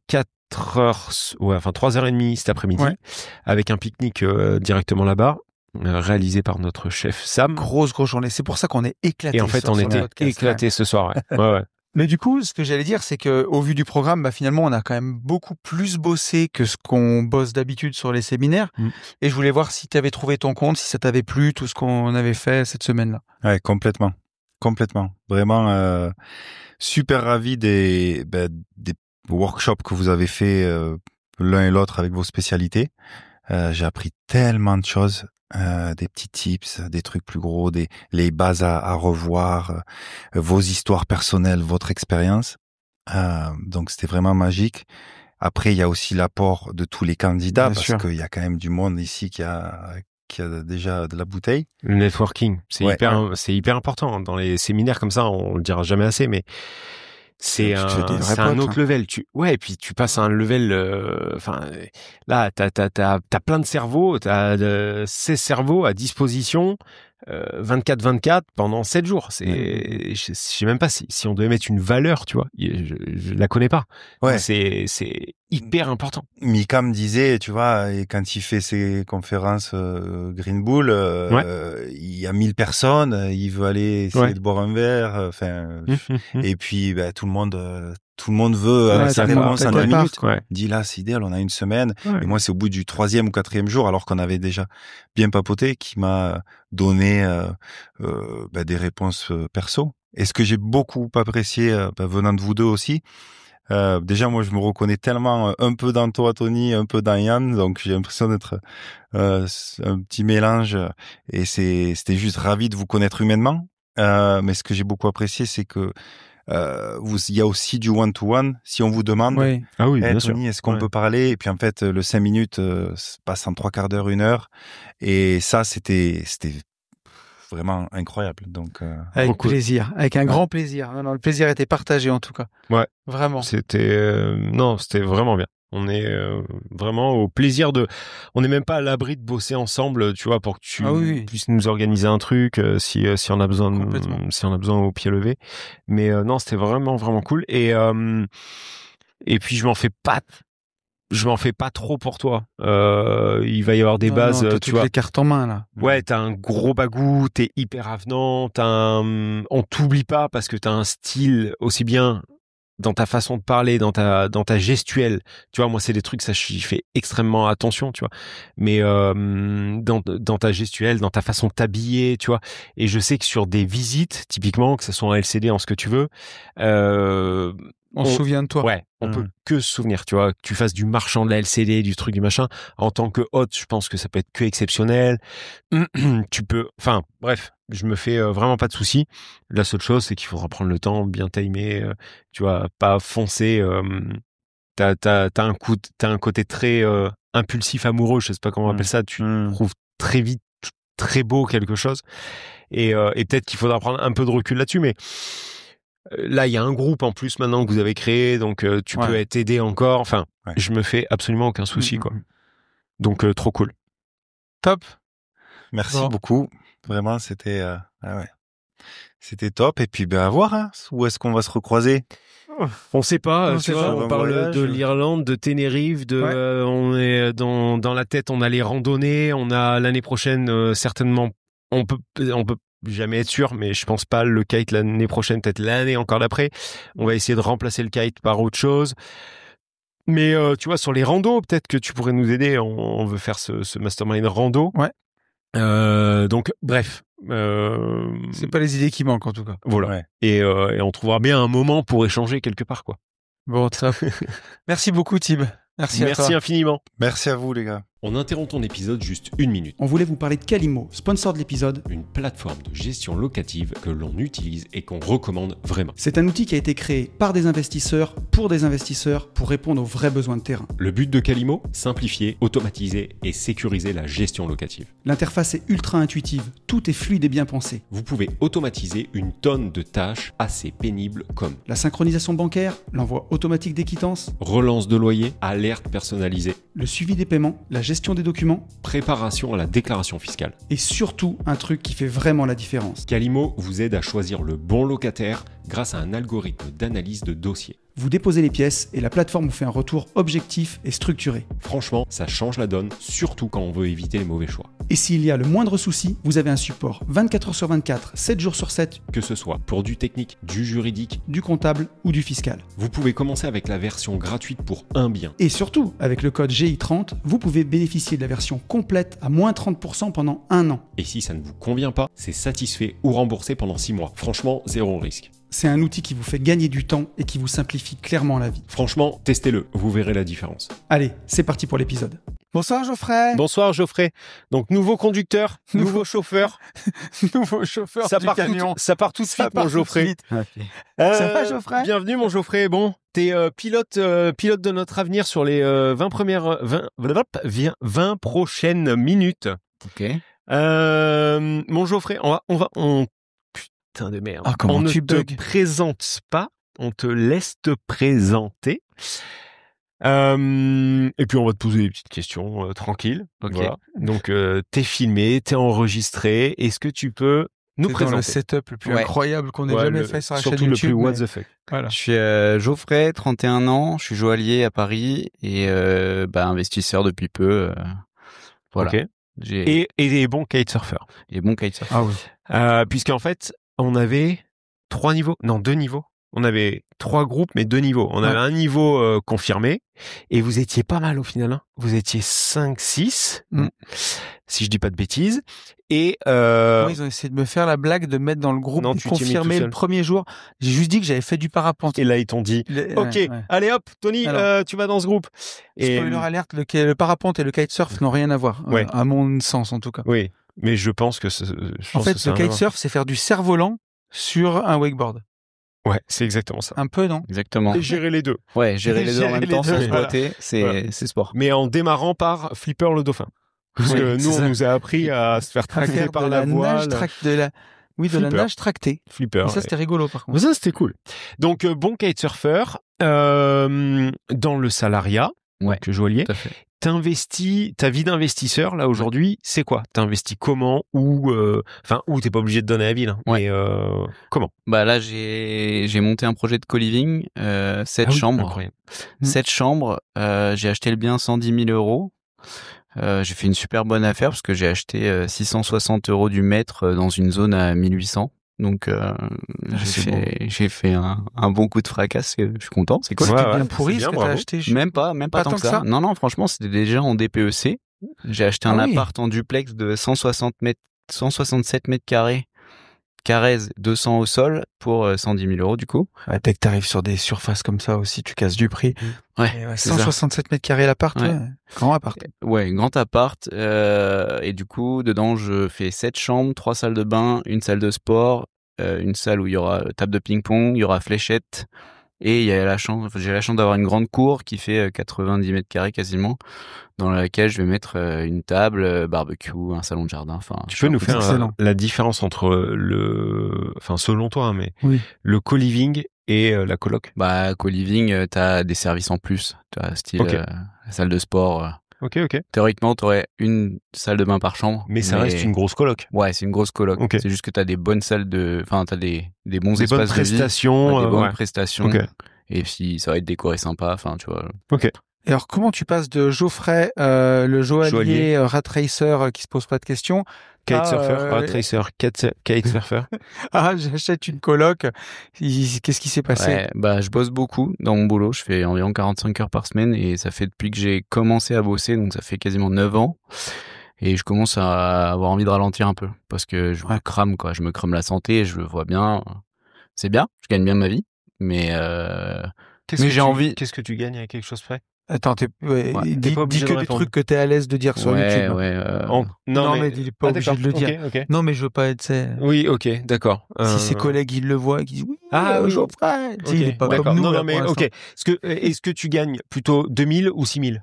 3h30 cet après-midi, avec un pique-nique directement là-bas, réalisé par notre chef Sam. Grosse journée. C'est pour ça qu'on est éclaté. Et en fait, on était éclaté ce soir. Ouais. Mais du coup, ce que j'allais dire, c'est que au vu du programme, finalement, on a quand même beaucoup plus bossé que ce qu'on bosse d'habitude sur les séminaires. Et je voulais voir si tu avais trouvé ton compte, si ça t'avait plu, tout ce qu'on avait fait cette semaine-là. Ouais, complètement. Vraiment, super ravi des workshops que vous avez fait l'un et l'autre avec vos spécialités. J'ai appris tellement de choses, des petits tips, des trucs plus gros, les bases à revoir, vos histoires personnelles, votre expérience. Donc c'était vraiment magique. Après, il y a aussi l'apport de tous les candidats, parce qu'il y a quand même du monde ici qui a déjà de la bouteille. Le networking, c'est hyper important. Dans les séminaires comme ça, on le dira jamais assez, mais c'est un autre level. Et puis tu passes à un level, là, t'as plein de cerveaux, t'as 16 cerveaux à disposition, 24/24 pendant 7 jours. Je sais même pas si on devait mettre une valeur, tu vois. Je la connais pas. Ouais. C'est hyper important. Mika me disait, tu vois, et quand il fait ses conférences Green Bull, il y a 1000 personnes, il veut aller essayer de boire un verre, et puis tout le monde veut sa réponse en 1 minute. Il dit là, c'est idéal, on a une semaine. Et moi, c'est au bout du 3e ou 4e jour, alors qu'on avait déjà bien papoté, qui m'a donné des réponses perso. Et ce que j'ai beaucoup apprécié venant de vous deux aussi, déjà moi je me reconnais tellement un peu dans toi Tony, un peu dans Yann, donc j'ai l'impression d'être un petit mélange, et c'était juste ravi de vous connaître humainement, mais ce que j'ai beaucoup apprécié, c'est que il y a aussi du one-to-one. Si on vous demande, bien Tony, sûr. est-ce qu'on peut parler? Et puis en fait, le 5 minutes passe en 3/4 d'heure, 1 heure. Et ça, c'était vraiment incroyable. Donc, avec plaisir, avec un grand plaisir. Non, le plaisir était partagé en tout cas. Ouais. Vraiment. C'était vraiment bien. On est vraiment au plaisir on n'est même pas à l'abri de bosser ensemble, tu vois, pour que tu puisses nous organiser un truc si on a besoin au pied levé. Mais non, c'était vraiment vraiment cool. Et puis je m'en fais pas trop pour toi. Il va y avoir des bases, t'as tu toutes vois. les cartes en main là. Ouais, t'as un gros bagou, t'es hyper avenant, on t'oublie pas parce que t'as un style aussi bien dans ta façon de parler, dans ta gestuelle. Tu vois, moi, c'est des trucs, ça, j'y fais extrêmement attention, tu vois. Mais dans ta gestuelle, dans ta façon de t'habiller, tu vois. Et je sais que sur des visites, typiquement, que ce soit en LCD, en ce que tu veux, on se souvient de toi. Ouais, on peut que se souvenir, tu vois, que tu fasses du marchand de la LCD, du truc, du machin. En tant que hôte, je pense que ça peut être que exceptionnel. Tu peux, enfin, bref, je me fais vraiment pas de soucis. La seule chose, c'est qu'il faudra prendre le temps, bien timer, tu vois, pas foncer. T'as un côté très impulsif, amoureux, je sais pas comment on appelle ça. Tu trouves très vite très beau quelque chose. Et peut-être qu'il faudra prendre un peu de recul là-dessus, mais là, il y a un groupe en plus maintenant que vous avez créé, donc tu peux t'aider encore. Enfin, je me fais absolument aucun souci, quoi. Donc, trop cool. Top. Merci beaucoup. Vraiment, c'était c'était top. Et puis, à voir, hein, où est-ce qu'on va se recroiser? On sait pas, on parle de l'Irlande, de Tenerife, on est dans la tête, on a les randonnées, on a l'année prochaine, certainement, on peut jamais être sûr, mais je pense pas le kite l'année prochaine, peut-être l'année encore d'après. On va essayer de remplacer le kite par autre chose. Mais tu vois, sur les randos, peut-être que tu pourrais nous aider. On veut faire ce mastermind rando. Ouais. Donc, bref. C'est pas les idées qui manquent en tout cas. Voilà. Ouais. Et on trouvera bien un moment pour échanger quelque part, quoi. Bon, top. Merci beaucoup, Tib. Merci à toi. Infiniment. Merci à vous, les gars. On interrompt ton épisode juste 1 minute. On voulait vous parler de Calimo, sponsor de l'épisode. Une plateforme de gestion locative que l'on utilise et qu'on recommande vraiment. C'est un outil qui a été créé par des investisseurs, pour répondre aux vrais besoins de terrain. Le but de Calimo, simplifier, automatiser et sécuriser la gestion locative. L'interface est ultra intuitive, tout est fluide et bien pensé. Vous pouvez automatiser une tonne de tâches assez pénibles comme la synchronisation bancaire, l'envoi automatique des quittances, relance de loyer, alerte personnalisée, le suivi des paiements, la gestion des documents, préparation à la déclaration fiscale. Et surtout, un truc qui fait vraiment la différence. Calimo vous aide à choisir le bon locataire grâce à un algorithme d'analyse de dossiers. Vous déposez les pièces et la plateforme vous fait un retour objectif et structuré. Franchement, ça change la donne, surtout quand on veut éviter les mauvais choix. Et s'il y a le moindre souci, vous avez un support 24 heures sur 24, 7 jours sur 7. Que ce soit pour du technique, du juridique, du comptable ou du fiscal. Vous pouvez commencer avec la version gratuite pour un bien. Et surtout, avec le code GI30, vous pouvez bénéficier de la version complète à moins 30% pendant 1 an. Et si ça ne vous convient pas, c'est satisfait ou remboursé pendant 6 mois. Franchement, 0 risque. C'est un outil qui vous fait gagner du temps et qui vous simplifie clairement la vie. Franchement, testez-le, vous verrez la différence. Allez, c'est parti pour l'épisode. Bonsoir Geoffrey. Bonsoir Geoffrey. Donc nouveau conducteur, nouveau chauffeur. Nouveau chauffeur du camion. Ça part tout de suite, mon Geoffrey. Okay. Ça va Geoffrey? Bienvenue mon Geoffrey. Bon, t'es pilote de notre avenir sur les 20 prochaines minutes. Ok. Mon Geoffrey, on putain de merde. Ah, comment on tu ne te présente pas, on te laisse te présenter. Et puis on va te poser des petites questions tranquilles. Ok. Voilà. Donc t'es filmé, t'es enregistré. Est-ce que tu peux nous présenter le setup le plus incroyable qu'on ait jamais fait sur la chaîne surtout YouTube. le plus what the fuck. Voilà. Je suis Geoffrey, 31 ans, je suis joaillier à Paris et investisseur depuis peu. Voilà. Ok. Et des bons kitesurfers. Et bon kitesurfer. Ah oui. Puisqu'en fait, on avait 2 niveaux. On avait 3 groupes, mais 2 niveaux. On avait un niveau confirmé, et vous étiez pas mal au final. Hein. Vous étiez 5-6, si je dis pas de bêtises. Et Moi, ils ont essayé de me faire la blague de mettre dans le groupe confirmé le premier jour. J'ai juste dit que j'avais fait du parapente. Et là, ils t'ont dit, ok, allez hop, Tony, alors, tu vas dans ce groupe. Spoiler alerte, le parapente et le kitesurf n'ont rien à voir, à mon sens en tout cas. Oui, mais je pense que le kitesurf, c'est faire du cerf-volant sur un wakeboard. Ouais, c'est exactement ça. Un peu, non? Exactement. Et gérer les deux. Ouais, gérer les deux en même temps sans se boiter, c'est sport. Mais en démarrant par Flipper le dauphin. Parce que nous, on nous a appris à se faire tracter par la voile. De la nage tractée. Flipper. Et ça, c'était rigolo, par contre. Ça, c'était cool. Donc, bon kitesurfer, dans le salariat, que joaillier. Tout à fait. T'investis, ta vie d'investisseur, là, aujourd'hui, c'est quoi? T'investis comment? Ou t'es pas obligé de donner la ville, hein, mais comment? Bah là, j'ai monté un projet de co-living, 7 chambres. Incroyable. 7 chambres, j'ai acheté le bien 110 000 euros. J'ai fait une super bonne affaire parce que j'ai acheté 660 euros du mètre dans une zone à 1800. Donc j'ai fait un bon coup de fracasse, je suis content, c'est cool. C'était bien pourri ce que t'as acheté. Même pas tant que ça. Non, franchement, c'était déjà en DPEC. J'ai acheté un appart en duplex de 167 mètres carrés, Carrez, 200 au sol pour 110 000 euros du coup. Ouais, dès que t'arrives sur des surfaces comme ça aussi, tu casses du prix. Ouais, 167 mètres carrés l'appart, grand appart. Ouais, grand appart. Et du coup, dedans, je fais 7 chambres, 3 salles de bain, une salle de sport, une salle où il y aura table de ping-pong, il y aura fléchette. Et il y a j'ai la chance d'avoir une grande cour qui fait 90 mètres carrés quasiment, dans laquelle je vais mettre une table, barbecue, un salon de jardin. Tu peux nous faire la différence entre selon toi, hein, mais le co-living et la coloc? Bah, co-living, t'as des services en plus. T'as style salle de sport. Ok. Théoriquement, t'aurais une salle de bain par chambre. Mais ça reste une grosse coloc. Ouais, c'est une grosse coloc. Okay. C'est juste que t'as des bonnes salles t'as des bons espaces bonnes prestations, de vie. Des bonnes prestations. Okay. Et puis, ça va être décoré sympa, tu vois. Ok. Et alors, comment tu passes de Geoffrey, le joaillier rat racer qui se pose pas de questions, kitesurfer, rat racer, kitesurfer. J'achète une coloc. Qu'est-ce qui s'est passé? Ouais, je bosse beaucoup dans mon boulot. Je fais environ 45 heures par semaine et ça fait depuis que j'ai commencé à bosser, donc ça fait quasiment 9 ans. Et je commence à avoir envie de ralentir un peu parce que je me crame, quoi. Je me crame la santé et je le vois bien. C'est bien, je gagne bien ma vie, mais j'ai envie. Qu'est-ce que tu gagnes avec quelque chose près? Attends, dis que des trucs que t'es à l'aise de dire sur YouTube. Non, mais il est pas obligé de le dire. Okay. Non, mais je veux pas être... Oui, ok, d'accord. Si ses collègues, ils le voient, ils disent oui, Geoffrey. Okay. Il est pas comme nous. Non, mais ok. Est-ce que tu gagnes plutôt 2000 ou 6000?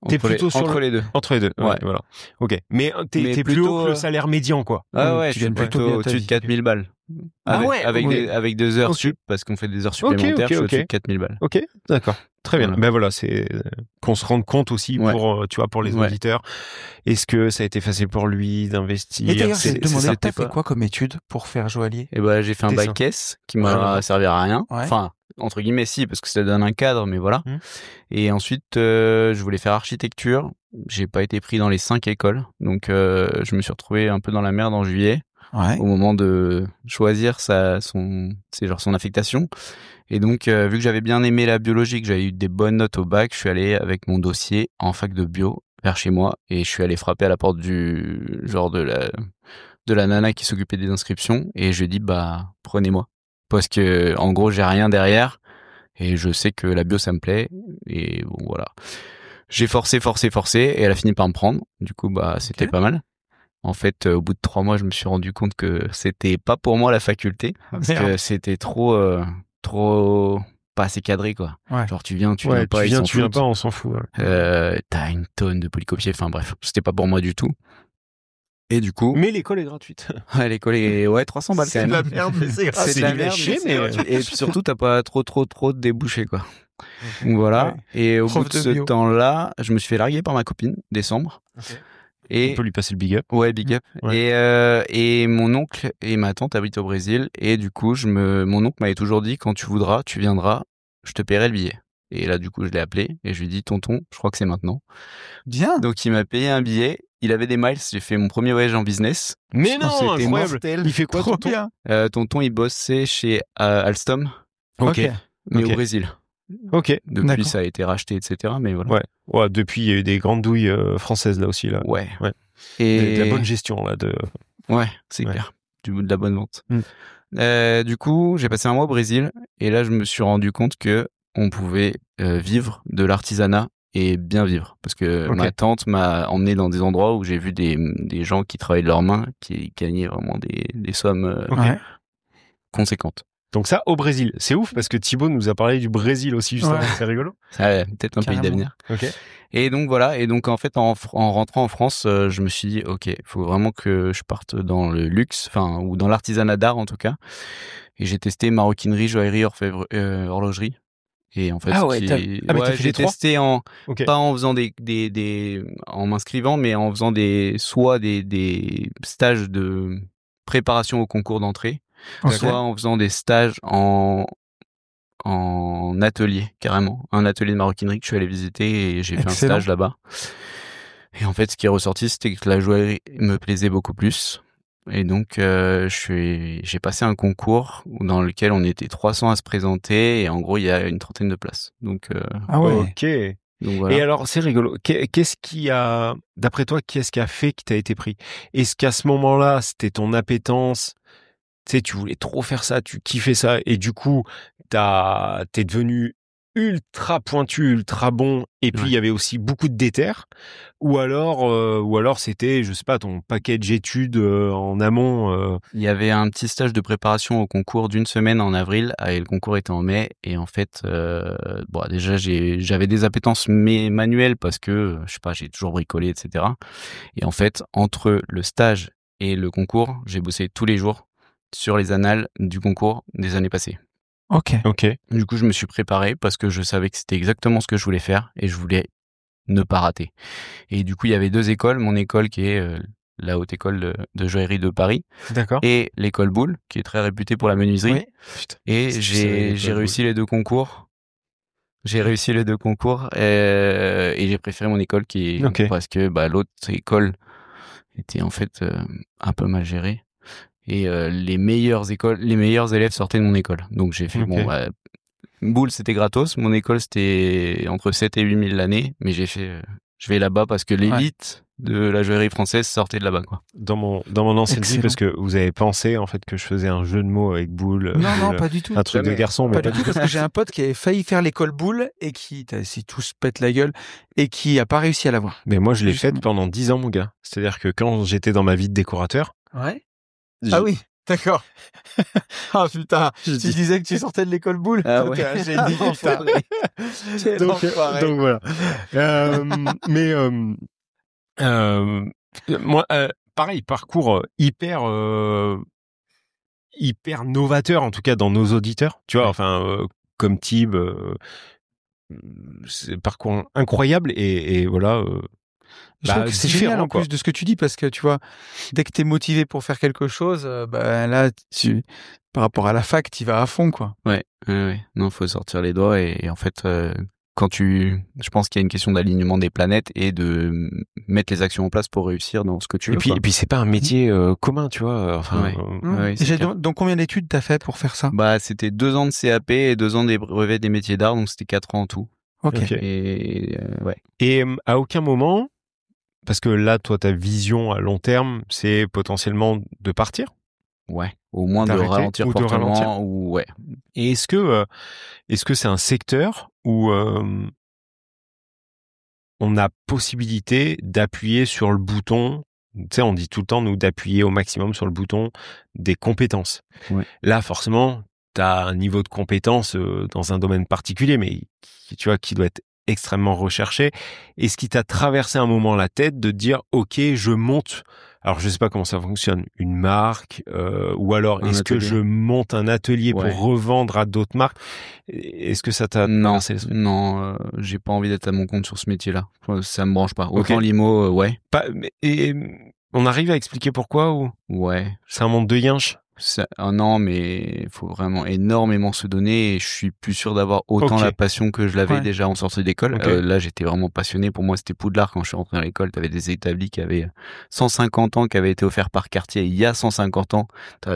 T'es plutôt entre les deux. Entre les deux, ouais, voilà. Ok. Mais t'es plus haut que le salaire médian, quoi. Ah ouais, je suis plutôt au-dessus de 4000 balles. Avec 2 heures sup, parce qu'on fait des heures supplémentaires, je suis au-dessus de 4000 balles. Ok, d'accord. Très bien. Ben voilà, c'est qu'on se rende compte aussi pour les auditeurs. Est-ce que ça a été facile pour lui d'investir? Et d'ailleurs, j'ai demandé, t'as fait quoi comme étude pour faire joaillier? J'ai fait un bac S qui m'a servi à rien. Enfin, entre guillemets, si, parce que ça donne un cadre, mais voilà. Et ensuite, je voulais faire architecture. J'ai pas été pris dans les 5 écoles. Donc, je me suis retrouvé un peu dans la merde en juillet. Au moment de choisir son affectation. Et donc, vu que j'avais bien aimé la biologie, que j'avais eu des bonnes notes au bac, je suis allé avec mon dossier en fac de bio vers chez moi et je suis allé frapper à la porte de la nana qui s'occupait des inscriptions et je lui ai dit, prenez-moi. Parce que, en gros, j'ai rien derrière et je sais que la bio, ça me plaît. Et bon, voilà. J'ai forcé et elle a fini par me prendre. Du coup, c'était pas mal. En fait, au bout de 3 mois, je me suis rendu compte que c'était pas pour moi la faculté. Parce que c'était trop pas assez cadré, quoi. Genre, tu viens pas, on s'en fout. T'as une tonne de polycopiés. Enfin, bref, c'était pas pour moi du tout. Et du coup. Mais l'école est gratuite. Ouais, l'école est, 300 balles. C'est de la merde, mais c'est gratuit. C'est de la merde, et puis surtout, t'as pas trop de débouchés, quoi. Donc voilà. Ouais. Et au bout de ce temps-là, je me suis fait larguer par ma copine, décembre. Okay. Et on peut lui passer le big up. Ouais, big up. Ouais. Et mon oncle et ma tante habitent au Brésil. Et du coup, mon oncle m'avait toujours dit, quand tu voudras, tu viendras, je te paierai le billet. Et là, du coup, je l'ai appelé et je lui ai dit, tonton, je crois que c'est maintenant. Bien. Donc, il m'a payé un billet. Il avait des miles. J'ai fait mon premier voyage en business. Mais non, c'était incroyable. Il fait quoi, tonton? Tonton, il bossait chez Alstom. Ok. Mais au Brésil. Ok. Depuis, ça a été racheté, etc. Mais voilà. Ouais. Depuis, il y a eu des grandes douilles françaises là aussi là. Ouais. Et de la bonne gestion là de. Ouais, c'est clair. De la bonne vente. Du coup, j'ai passé un mois au Brésil et là, je me suis rendu compte que on pouvait vivre de l'artisanat et bien vivre, parce que ma tante m'a emmené dans des endroits où j'ai vu des gens qui travaillaient de leurs mains, qui gagnaient vraiment des sommes conséquentes. Donc ça, au Brésil, c'est ouf, parce que Thibaut nous a parlé du Brésil aussi juste avant, c'est rigolo. C'est peut-être un pays d'avenir. Et donc voilà, et donc en fait, en rentrant en France, je me suis dit, ok, il faut vraiment que je parte dans le luxe, ou dans l'artisanat d'art en tout cas. Et j'ai testé maroquinerie, joaillerie, horlogerie. Et en fait, j'ai testé pas en faisant en m'inscrivant, mais en faisant des stages de préparation au concours d'entrée, soit en faisant des stages en atelier, carrément. Un atelier de maroquinerie que je suis allé visiter et j'ai fait un stage là-bas. Et en fait, ce qui est ressorti, c'était que la joaillerie me plaisait beaucoup plus. Et donc, j'ai passé un concours dans lequel on était 300 à se présenter et en gros, il y a une trentaine de places. Donc, ok. Donc, voilà. Et alors, c'est rigolo. Qu'est-ce qui a, d'après toi, qu'est-ce qui a fait que t'as été pris? Est-ce qu'à ce moment-là, c'était ton appétence? Tu sais, tu voulais trop faire ça, tu kiffais ça et du coup, t'es devenu ultra pointu, ultra bon, et puis il y avait aussi beaucoup de déter, ou alors c'était, je sais pas, ton package études en amont. Il y avait un petit stage de préparation au concours d'une semaine en avril, et le concours était en mai, et en fait, déjà j'avais des appétences manuelles parce que, je sais pas, j'ai toujours bricolé, etc. Et en fait, entre le stage et le concours, j'ai bossé tous les jours sur les annales du concours des années passées. Ok. Du coup, je me suis préparé parce que je savais que c'était exactement ce que je voulais faire et je voulais ne pas rater. Et du coup, il y avait deux écoles. Mon école qui est la Haute École de Joaillerie de Paris. D'accord. Et l'école Boulle, qui est très réputée pour la menuiserie. Oui. Putain, et j'ai réussi les deux concours. Et j'ai préféré mon école parce que l'autre école était en fait un peu mal gérée. Et les meilleures élèves sortaient de mon école. Donc j'ai fait Boulle, c'était gratos. Mon école, c'était entre 7 et 8 000 l'année. Mais j'ai fait, je vais là-bas parce que l'élite de la joaillerie française sortait de là-bas, quoi. Dans mon ancienne vie, parce que vous avez pensé, en fait, que je faisais un jeu de mots avec Boulle. Non, pas du tout. Un truc de garçon, mais pas du tout. Parce que j'ai un pote qui avait failli faire l'école Boulle et qui, si tout se pète la gueule, et qui a pas réussi à l'avoir. Mais moi, je l'ai faite pendant 10 ans, mon gars. C'est-à-dire que quand j'étais dans ma vie de décorateur. Ouais. Ah oui, d'accord. Ah putain, tu disais que tu sortais de l'école Boulle. Ah ouais. J'ai dit putain. Donc voilà. Moi, pareil, parcours hyper novateur, en tout cas dans nos auditeurs. Tu vois, comme Thib, c'est parcours incroyable et voilà. Je trouve que c'est génial en plus de ce que tu dis parce que tu vois, dès que t'es motivé pour faire quelque chose, là, par rapport à la fac, t'y vas à fond, quoi. Ouais. Non, faut sortir les doigts et en fait, je pense qu'il y a une question d'alignement des planètes et de mettre les actions en place pour réussir dans ce que tu veux. Et puis c'est pas un métier commun, tu vois. Donc combien d'études t'as fait pour faire ça? C'était 2 ans de CAP et 2 ans des brevets des métiers d'art, donc c'était 4 ans en tout. Ok. Et Et à aucun moment, parce que là, toi, ta vision à long terme, c'est potentiellement de partir. Ouais, au moins de ralentir fortement. Ouais. Et est-ce que c'est un secteur où on a possibilité d'appuyer sur le bouton? Tu sais, on dit tout le temps, nous, d'appuyer au maximum sur le bouton des compétences. Ouais. Là, forcément, tu as un niveau de compétence dans un domaine particulier, mais tu vois, qui doit être extrêmement recherché. Est-ce qui t'a traversé un moment la tête de dire, OK, je monte alors je sais pas comment ça fonctionne, une marque, ou alors est-ce que je monte un atelier pour revendre à d'autres marques? Est-ce que ça t'a traversé l'esprit? Non, j'ai pas envie d'être à mon compte sur ce métier-là. Ça me branche pas. Autant l'IMO, ouais. Et on arrive à expliquer pourquoi ou? Ouais. C'est un monde de yinches? Non, mais faut vraiment énormément se donner et je suis plus sûr d'avoir autant la passion que je l'avais déjà en sortie d'école. Là, j'étais vraiment passionné. Pour moi, c'était Poudlard quand je suis rentré à l'école. T'avais des établis qui avaient 150 ans, qui avaient été offerts par quartier. Il y a 150 ans,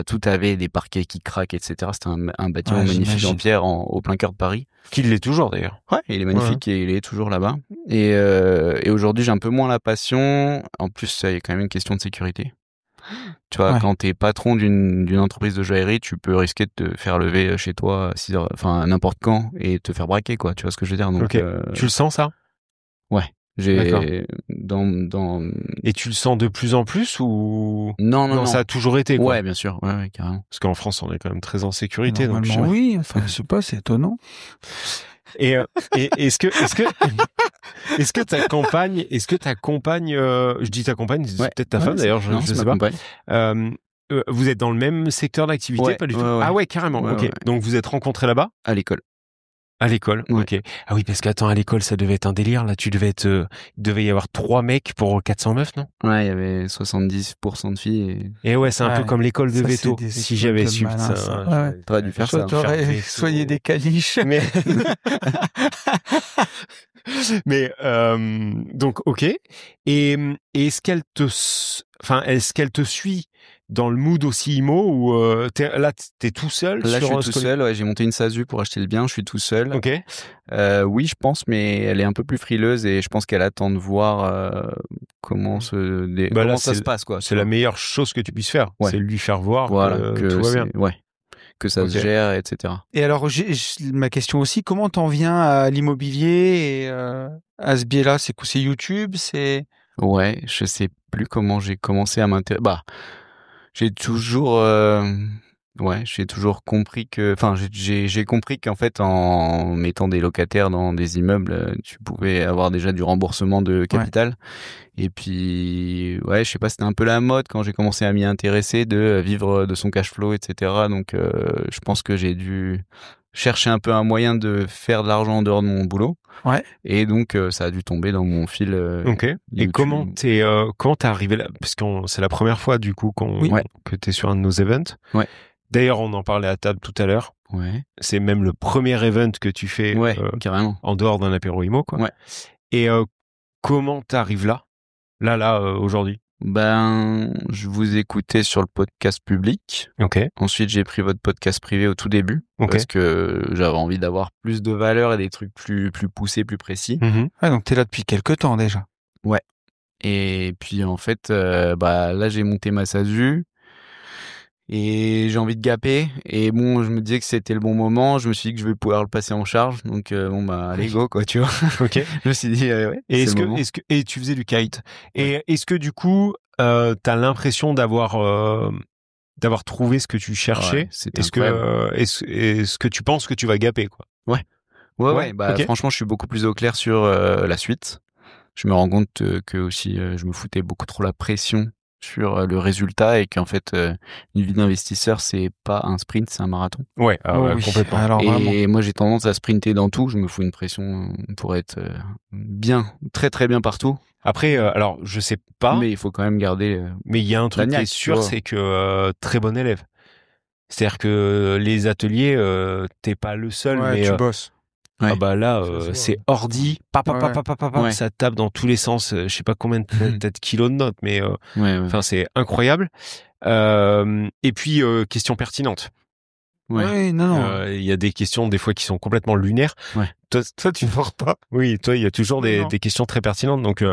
tout avait des parquets qui craquent, etc. C'était un bâtiment magnifique en pierre au plein cœur de Paris. Qu'il l'est toujours d'ailleurs. Ouais, il est magnifique et il est toujours là-bas. Et aujourd'hui, j'ai un peu moins la passion. En plus, il y a quand même une question de sécurité. Tu vois, quand t'es patron d'une entreprise de joaillerie, tu peux risquer de te faire lever chez toi à 6 heures, enfin n'importe quand, et te faire braquer, quoi. Tu vois ce que je veux dire? Donc, tu le sens ça? Ouais. Et tu le sens de plus en plus ou? Non, ça a toujours été, quoi. Ouais, bien sûr. Ouais, carrément. Parce qu'en France, on est quand même très en sécurité. Donc, oui. Enfin, je sais pas, c'est étonnant. Et est-ce que t'accompagnes, je dis t'accompagnes, c'est peut-être ta femme d'ailleurs, je sais pas. Vous êtes dans le même secteur d'activité, pas du tout? Ah ouais, carrément. Ok. Donc vous êtes rencontrés là-bas? À l'école. À l'école, ok. Ah oui, parce qu'attends, à l'école, ça devait être un délire. Là, il devait y avoir 3 mecs pour 400 meufs, non? Ouais, il y avait 70% de filles. Et ouais, c'est un peu comme l'école de Veto. Si j'avais su ça, t'aurais dû faire ça. T'aurais soigné des caniches. Mais donc ok. Et est-ce qu'elle te suit dans le mood aussi IMO ou t'es tout seul? Là, je suis tout seul. Ouais, j'ai monté une SASU pour acheter le bien. Je suis tout seul. Ok. Oui, je pense, mais elle est un peu plus frileuse et je pense qu'elle attend de voir comment ça se passe, quoi. C'est la meilleure chose que tu puisses faire. C'est lui faire voir que tout va bien. Ouais. Que ça se gère, etc. Et alors, ma question aussi, comment t'en viens à l'immobilier et à ce biais-là? C'est YouTube, c'est... Ouais, je sais plus comment j'ai commencé à m'intéresser. J'ai toujours compris j'ai compris qu'en fait, en mettant des locataires dans des immeubles, tu pouvais avoir déjà du remboursement de capital. Et puis, je sais pas, c'était un peu la mode quand j'ai commencé à m'y intéresser de vivre de son cash flow, etc. Donc, je pense que j'ai dû chercher un peu un moyen de faire de l'argent en dehors de mon boulot. Ouais. Et donc, ça a dû tomber dans mon fil. Ok. Et comment t'es arrivé là? Parce que c'est la première fois, du coup, que t'es sur un de nos events. Ouais. D'ailleurs, on en parlait à table tout à l'heure. Ouais. C'est même le premier event que tu fais. Carrément. En dehors d'un apéro IMO, quoi. Ouais. Et comment t'arrives là? Là, aujourd'hui? Je vous écoutais sur le podcast public. Ok. Ensuite, j'ai pris votre podcast privé au tout début. Parce que j'avais envie d'avoir plus de valeur et des trucs plus poussés, plus précis. Ouais, donc t'es là depuis quelques temps déjà. Ouais. Et puis, en fait, là, j'ai monté ma SASU. Et j'ai envie de gaper. Et bon, je me disais que c'était le bon moment. Je me suis dit que je vais pouvoir le passer en charge. Donc, allez, go, quoi, tu vois. Ok. Je me suis dit, et et tu faisais du kite. Et est-ce que, du coup, t'as l'impression d'avoir trouvé ce que tu cherchais? Est-ce que tu penses que tu vas gaper, quoi? Ouais. Franchement, je suis beaucoup plus au clair sur la suite. Je me rends compte que aussi, je me foutais beaucoup trop la pression sur le résultat et qu'en fait une vie d'investisseur c'est pas un sprint, c'est un marathon. Ouais, complètement. Alors, et moi j'ai tendance à sprinter dans tout, je me fous une pression pour être bien, très très bien partout. Après alors je sais pas, mais il faut quand même garder mais il y a un truc qui est sûr, c'est que très bon élève. C'est-à-dire que les ateliers t'es pas le seul, mais tu bosses. Ouais. Ah bah là, c'est ordi, ça tape dans tous les sens. Je sais pas combien de kilos de notes, mais enfin c'est incroyable. Et puis question pertinente. Ouais, non. Il y a des questions des fois qui sont complètement lunaires. Ouais. Toi tu ne pas. Oui, toi il y a toujours des questions très pertinentes. Donc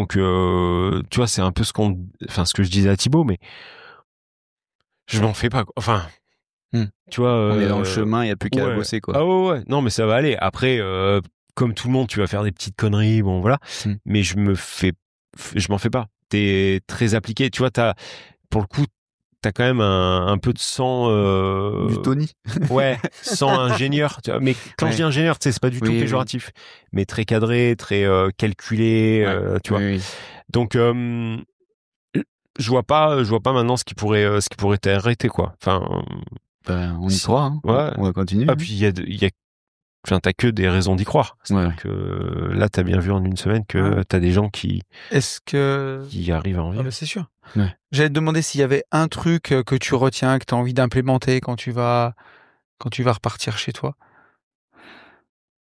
tu vois c'est un peu ce que je disais à Thibaut, mais je m'en fais pas. Enfin. Tu vois, on est dans le chemin, il n'y a plus qu'à bosser, quoi. Ah ouais, non, mais ça va aller. Après, comme tout le monde, tu vas faire des petites conneries, bon voilà. Mais je m'en fais pas. T'es très appliqué. Tu vois, pour le coup, t'as quand même un peu de sang. Du Tony. Ouais, sang ingénieur. Tu vois, mais quand je dis ingénieur, tu sais, c'est pas du tout péjoratif. Mais très cadré, très calculé, tu vois. Oui. Donc, je vois pas maintenant ce qui pourrait t'arrêter, quoi. Enfin, on y croit, hein. Ouais. On va continuer. Ah, puis il y a enfin, t'as que des raisons d'y croire. C'est-à-dire que là, t'as bien vu en une semaine que t'as des gens qui arrivent à en vivre. Ah bah c'est sûr. Ouais. J'allais te demander s'il y avait un truc que tu retiens, que tu as envie d'implémenter quand tu vas repartir chez toi.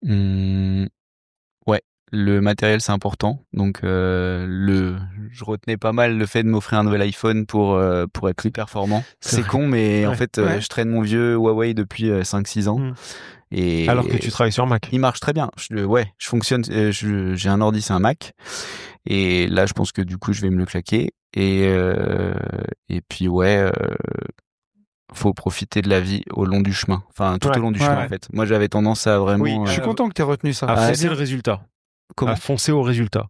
Ouais, le matériel c'est important. Donc je retenais pas mal le fait de m'offrir un nouvel iPhone pour être plus performant. C'est con, mais en fait je traîne mon vieux Huawei depuis 5-6 ans. Et alors que tu travailles sur Mac. Il marche très bien. Je fonctionne. J'ai un ordi, c'est un Mac. Et là, je pense que du coup, je vais me le claquer. Et puis faut profiter de la vie au long du chemin. Enfin, tout au long du chemin, en fait. Moi, j'avais tendance à vraiment. Oui, je suis content que tu aies retenu ça. À foncer le résultat. Comment ? À foncer au résultat.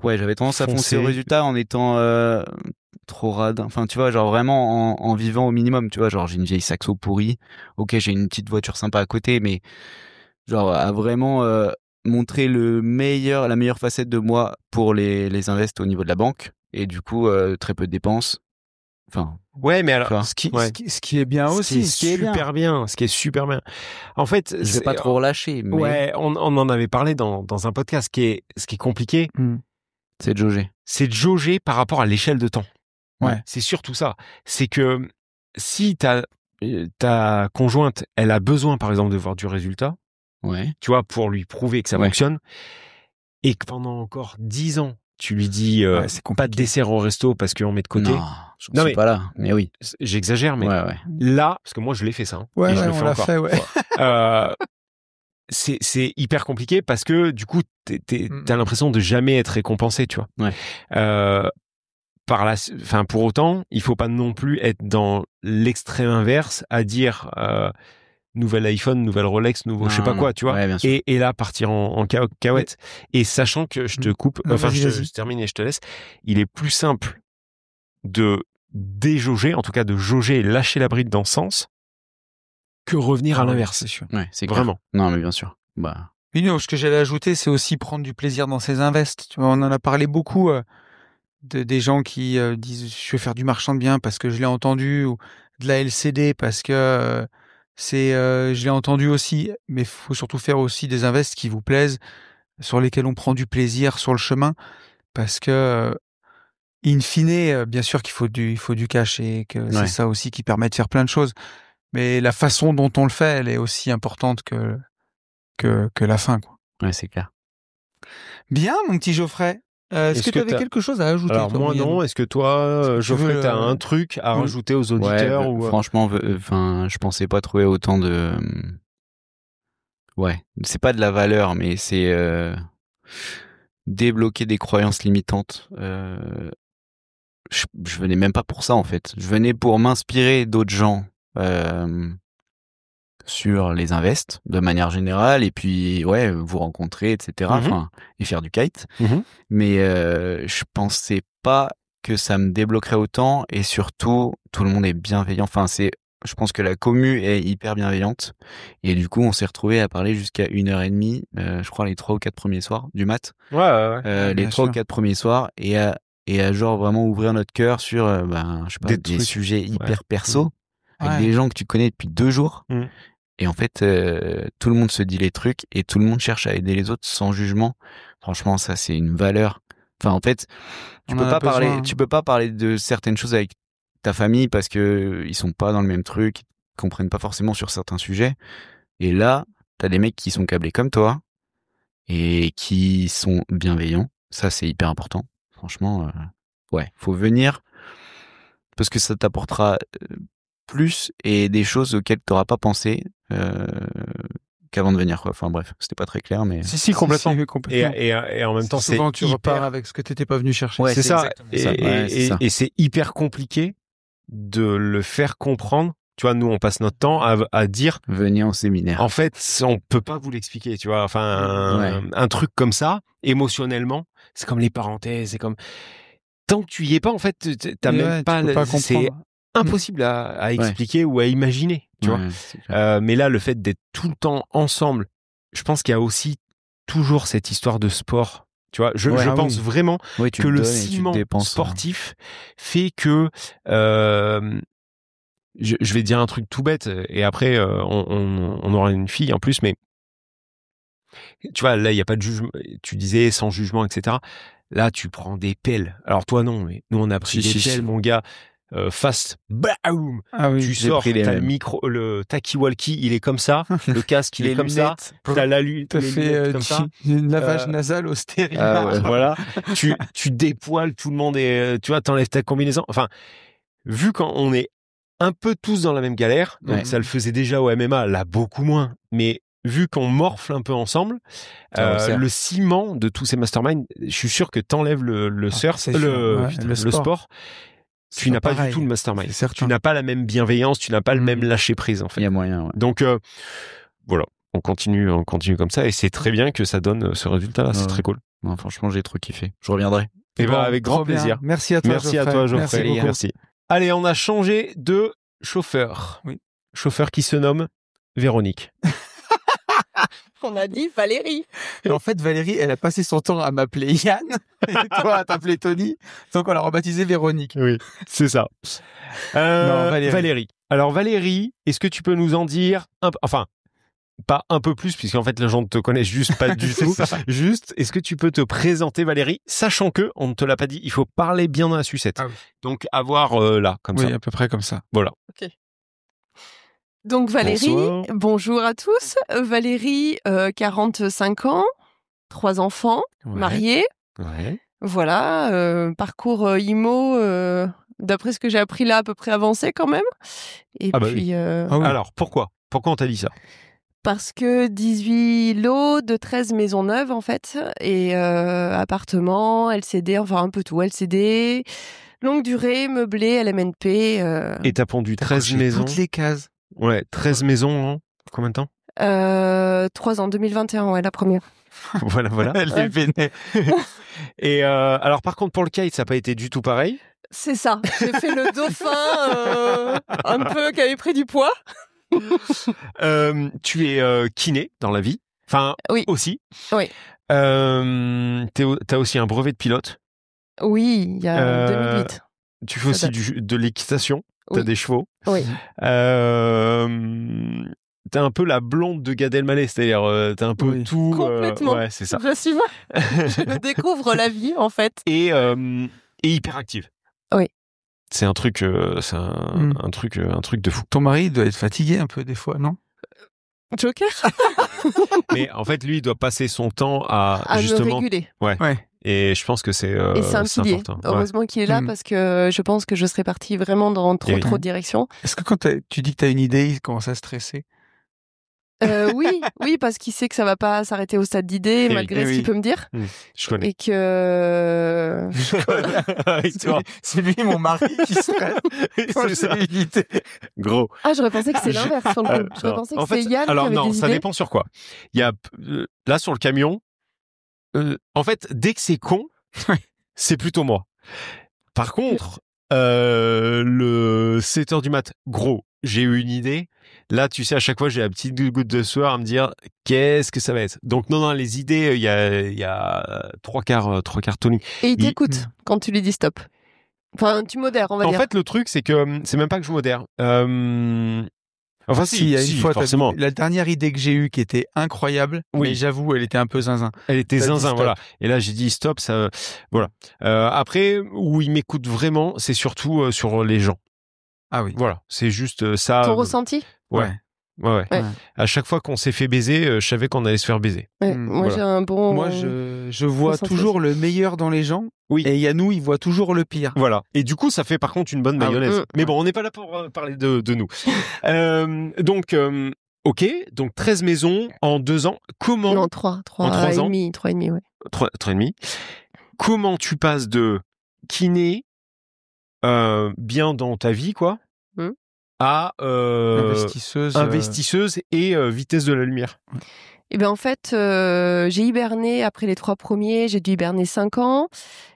Ouais, j'avais tendance à foncer au résultat en étant trop rade. Enfin, tu vois, genre vraiment en vivant au minimum. Tu vois, genre j'ai une vieille Saxo pourrie. Ok, j'ai une petite voiture sympa à côté, mais genre à vraiment montrer la meilleure facette de moi pour les invests au niveau de la banque. Et du coup, très peu de dépenses. Enfin. Ouais, mais alors, ce qui est bien aussi. Ce qui est super bien. En fait, je vais pas trop relâcher. Mais... Ouais, on en avait parlé dans un podcast. Ce qui est compliqué. C'est de jauger. C'est de jauger par rapport à l'échelle de temps. Ouais. C'est surtout ça. C'est que si ta conjointe, elle a besoin, par exemple, de voir du résultat, tu vois, pour lui prouver que ça fonctionne, et que pendant encore 10 ans, tu lui dis pas de dessert au resto parce qu'on met de côté. Non, mais pas là. Mais oui. J'exagère, mais là, parce que moi, je l'ai fait ça. Ouais, on l'a fait, ouais. C'est hyper compliqué parce que du coup t'as l'impression de jamais être récompensé, tu vois. Pour autant, il faut pas non plus être dans l'extrême inverse à dire nouvel iPhone, nouvelle Rolex, je sais pas quoi, tu vois. Et là partir en cacahuète. Et sachant que je te coupe, je termine et je te laisse. Il est plus simple de déjauger, en tout cas de jauger et lâcher la bride dans ce sens, que revenir à l'inverse. C'est sûr. Ouais, c'est vraiment. Non, mais bien sûr. Oui, non, ce que j'allais ajouter, c'est aussi prendre du plaisir dans ses invests. Tu vois, on en a parlé beaucoup des gens qui disent je vais faire du marchand de biens parce que je l'ai entendu, ou de la LCD parce que je l'ai entendu aussi. Mais il faut surtout faire aussi des invests qui vous plaisent, sur lesquels on prend du plaisir sur le chemin, parce que in fine, bien sûr qu'il faut du cash, et que c'est ça aussi qui permet de faire plein de choses. Mais la façon dont on le fait, elle est aussi importante que la fin, quoi. Ouais, c'est clair. Bien, mon petit Geoffrey. Est-ce que tu avais quelque chose à ajouter? Alors moi non. Est-ce que toi, Geoffrey, t'as un truc à rajouter aux auditeurs? Franchement, je pensais pas trouver autant de. Ouais, c'est pas de la valeur, mais c'est débloquer des croyances limitantes. Je venais même pas pour ça, en fait. Je venais pour m'inspirer d'autres gens sur les invests de manière générale, et puis vous rencontrer, etc. Et faire du kite. Mais je pensais pas que ça me débloquerait autant, et surtout tout le monde est bienveillant. Enfin, je pense que la commu est hyper bienveillante, et du coup on s'est retrouvé à parler jusqu'à 1h30, je crois les 3 ou 4 premiers soirs du mat. Les 3 ou 4 premiers soirs, et à genre vraiment ouvrir notre cœur sur je sais pas, des sujets hyper perso, avec des gens que tu connais depuis 2 jours. Et en fait, tout le monde se dit les trucs, et tout le monde cherche à aider les autres sans jugement. Franchement, ça, c'est une valeur. Enfin, en fait, tu peux pas parler de certaines choses avec ta famille parce que ils sont pas dans le même truc, ils comprennent pas forcément sur certains sujets. Et là, t'as des mecs qui sont câblés comme toi et qui sont bienveillants. Ça, c'est hyper important. Franchement, faut venir parce que ça t'apportera plus et des choses auxquelles t'auras pas pensé qu'avant de venir, quoi. Enfin bref, c'était pas très clair, mais si complètement. Et en même temps, souvent tu repars avec ce que t'étais pas venu chercher. C'est ça. Et c'est hyper compliqué de le faire comprendre. Tu vois, nous on passe notre temps à dire venez en séminaire. En fait, on peut pas vous l'expliquer, tu vois. Enfin, un truc comme ça, émotionnellement, c'est comme les parenthèses, c'est comme tant que tu y es pas, en fait, t'as même pas c'est impossible à expliquer ou à imaginer, tu vois. Mais là, le fait d'être tout le temps ensemble, je pense qu'il y a aussi toujours cette histoire de sport Tu vois, je pense vraiment que le ciment sportif fait que je vais dire un truc tout bête et après on aura une fille en plus, mais tu vois, là il y a pas de jugement. Tu disais sans jugement, etc. Là tu prends des pelles. Alors toi non, mais nous on a pris des pelles, mon gars. Fast, boum, tu sors, t'as le micro, le talkie-walkie, il est comme ça, le casque, il est comme ça, t'as la lutte, t'as fait comme ça, une lavage nasal au stérile. Voilà, tu dépoiles tout le monde et tu vois, t'enlèves ta combinaison. Enfin, vu qu'on est un peu tous dans la même galère, donc ça le faisait déjà au MMA, là beaucoup moins, mais vu qu'on morfle un peu ensemble, le ciment de tous ces masterminds, je suis sûr que t'enlèves le surf, le sport. Tu n'as pas du tout le mastermind. Tu n'as pas la même bienveillance, tu n'as pas le même lâcher prise en fait. Il y a moyen. Ouais. Donc voilà, on continue comme ça et c'est très bien que ça donne ce résultat-là. C'est très cool. Non, franchement, j'ai trop kiffé. Je reviendrai. Et ben avec grand plaisir. Merci à toi, Geoffrey. Merci. Allez, on a changé de chauffeur. Oui. Chauffeur qui se nomme Véronique. On a dit Valérie. Et en fait, Valérie, elle a passé son temps à m'appeler Yann et toi à t'appeler Tony. Donc, on l'a rebaptisé Véronique. Oui, c'est ça. Non, Valérie. Alors, Valérie, est-ce que tu peux nous en dire pas un peu plus, puisqu'en fait, les gens ne te connaissent juste pas du tout. Juste, est-ce que tu peux te présenter, Valérie, sachant que, on ne te l'a pas dit, il faut parler bien dans la sucette. Donc, avoir là, comme ça. Oui, à peu près comme ça. Voilà. Ok. Donc Valérie, bonjour à tous. Valérie, 45 ans, 3 enfants, mariée. Ouais. Voilà, parcours IMO, d'après ce que j'ai appris là, à peu près avancé quand même. Et puis. Oui. Alors, pourquoi on t'a dit ça? Parce que 18 lots de 13 maisons neuves en fait, et appartements, LCD, enfin un peu tout, LCD, longue durée, meublé, LMNP. Et t'as pondu 13 maisons. Toutes les cases. Ouais, 13 maisons en combien de temps? 3 ans, 2021, ouais, la première. Voilà. Elle est vénée. Et alors, par contre, pour le kite, ça n'a pas été du tout pareil. C'est ça. J'ai fait le dauphin un peu qui avait pris du poids. Tu es kiné dans la vie. Enfin, oui. Aussi. Oui. T'as aussi un brevet de pilote. Oui, il y a 2008. Tu fais aussi de l'équitation. T'as des chevaux. Oui. T'as un peu la blonde de Gad Elmaleh, c'est-à-dire t'as un peu tout. Complètement. Ouais, c'est ça. Je découvre la vie en fait. Et hyper active. Oui. C'est un truc, un truc de fou. Ton mari doit être fatigué un peu des fois, non? Joker. Mais en fait, lui, il doit passer son temps à me justement réguler. Ouais. Et je pense que c'est un pilier. Important. Heureusement qu'il est là parce que je pense que je serais partie vraiment dans trop de directions. Est-ce que quand tu dis que tu as une idée, il commence à stresser? Oui, parce qu'il sait que ça va pas s'arrêter au stade d'idée malgré ce qu'il peut me dire. Je connais. Et que c'est lui mon mari qui serait. C'est ça. Gros. Ah, j'aurais pensé que c'est l'inverse sur le coup. J'aurais pensé que c'est Yann qui avait des idées. Ça dépend sur quoi. Il y a là sur le camion. En fait, dès que c'est con, c'est plutôt moi. Par contre, le 7h du mat, gros, j'ai eu une idée. Là, tu sais, à chaque fois, j'ai la petite goutte de sueur à me dire qu'est-ce que ça va être. Donc, non, les idées, il y a trois quarts Tony. Et il t'écoute quand tu lui dis stop. Enfin, tu modères, on va dire. En fait, le truc, c'est que c'est même pas que je modère. Enfin, si, une fois, forcément. La dernière idée que j'ai eue qui était incroyable, mais j'avoue, elle était un peu zinzin. Elle était zinzin, voilà. Et là, j'ai dit stop, ça, voilà. Après, où il m'écoute vraiment, c'est surtout sur les gens. Ah oui. Voilà, c'est juste ça. Ton ressenti? Ouais. À chaque fois qu'on s'est fait baiser, je savais qu'on allait se faire baiser. Moi, j'ai un bon. Moi, je vois toujours le meilleur dans les gens. Oui. Et Yannou, il voit toujours le pire. Voilà. Et du coup, ça fait par contre une bonne mayonnaise. Mais bon, on n'est pas là pour parler de nous. Donc, ok. Donc, 13 maisons en 2 ans. Comment? Non, 3 en 3 ans. 3 et demi, ouais. 3 et demi. Comment tu passes de kiné, bien dans ta vie, quoi, à investisseuse et vitesse de la lumière? Eh bien, en fait, j'ai hiberné après les 3 premiers. J'ai dû hiberner 5 ans.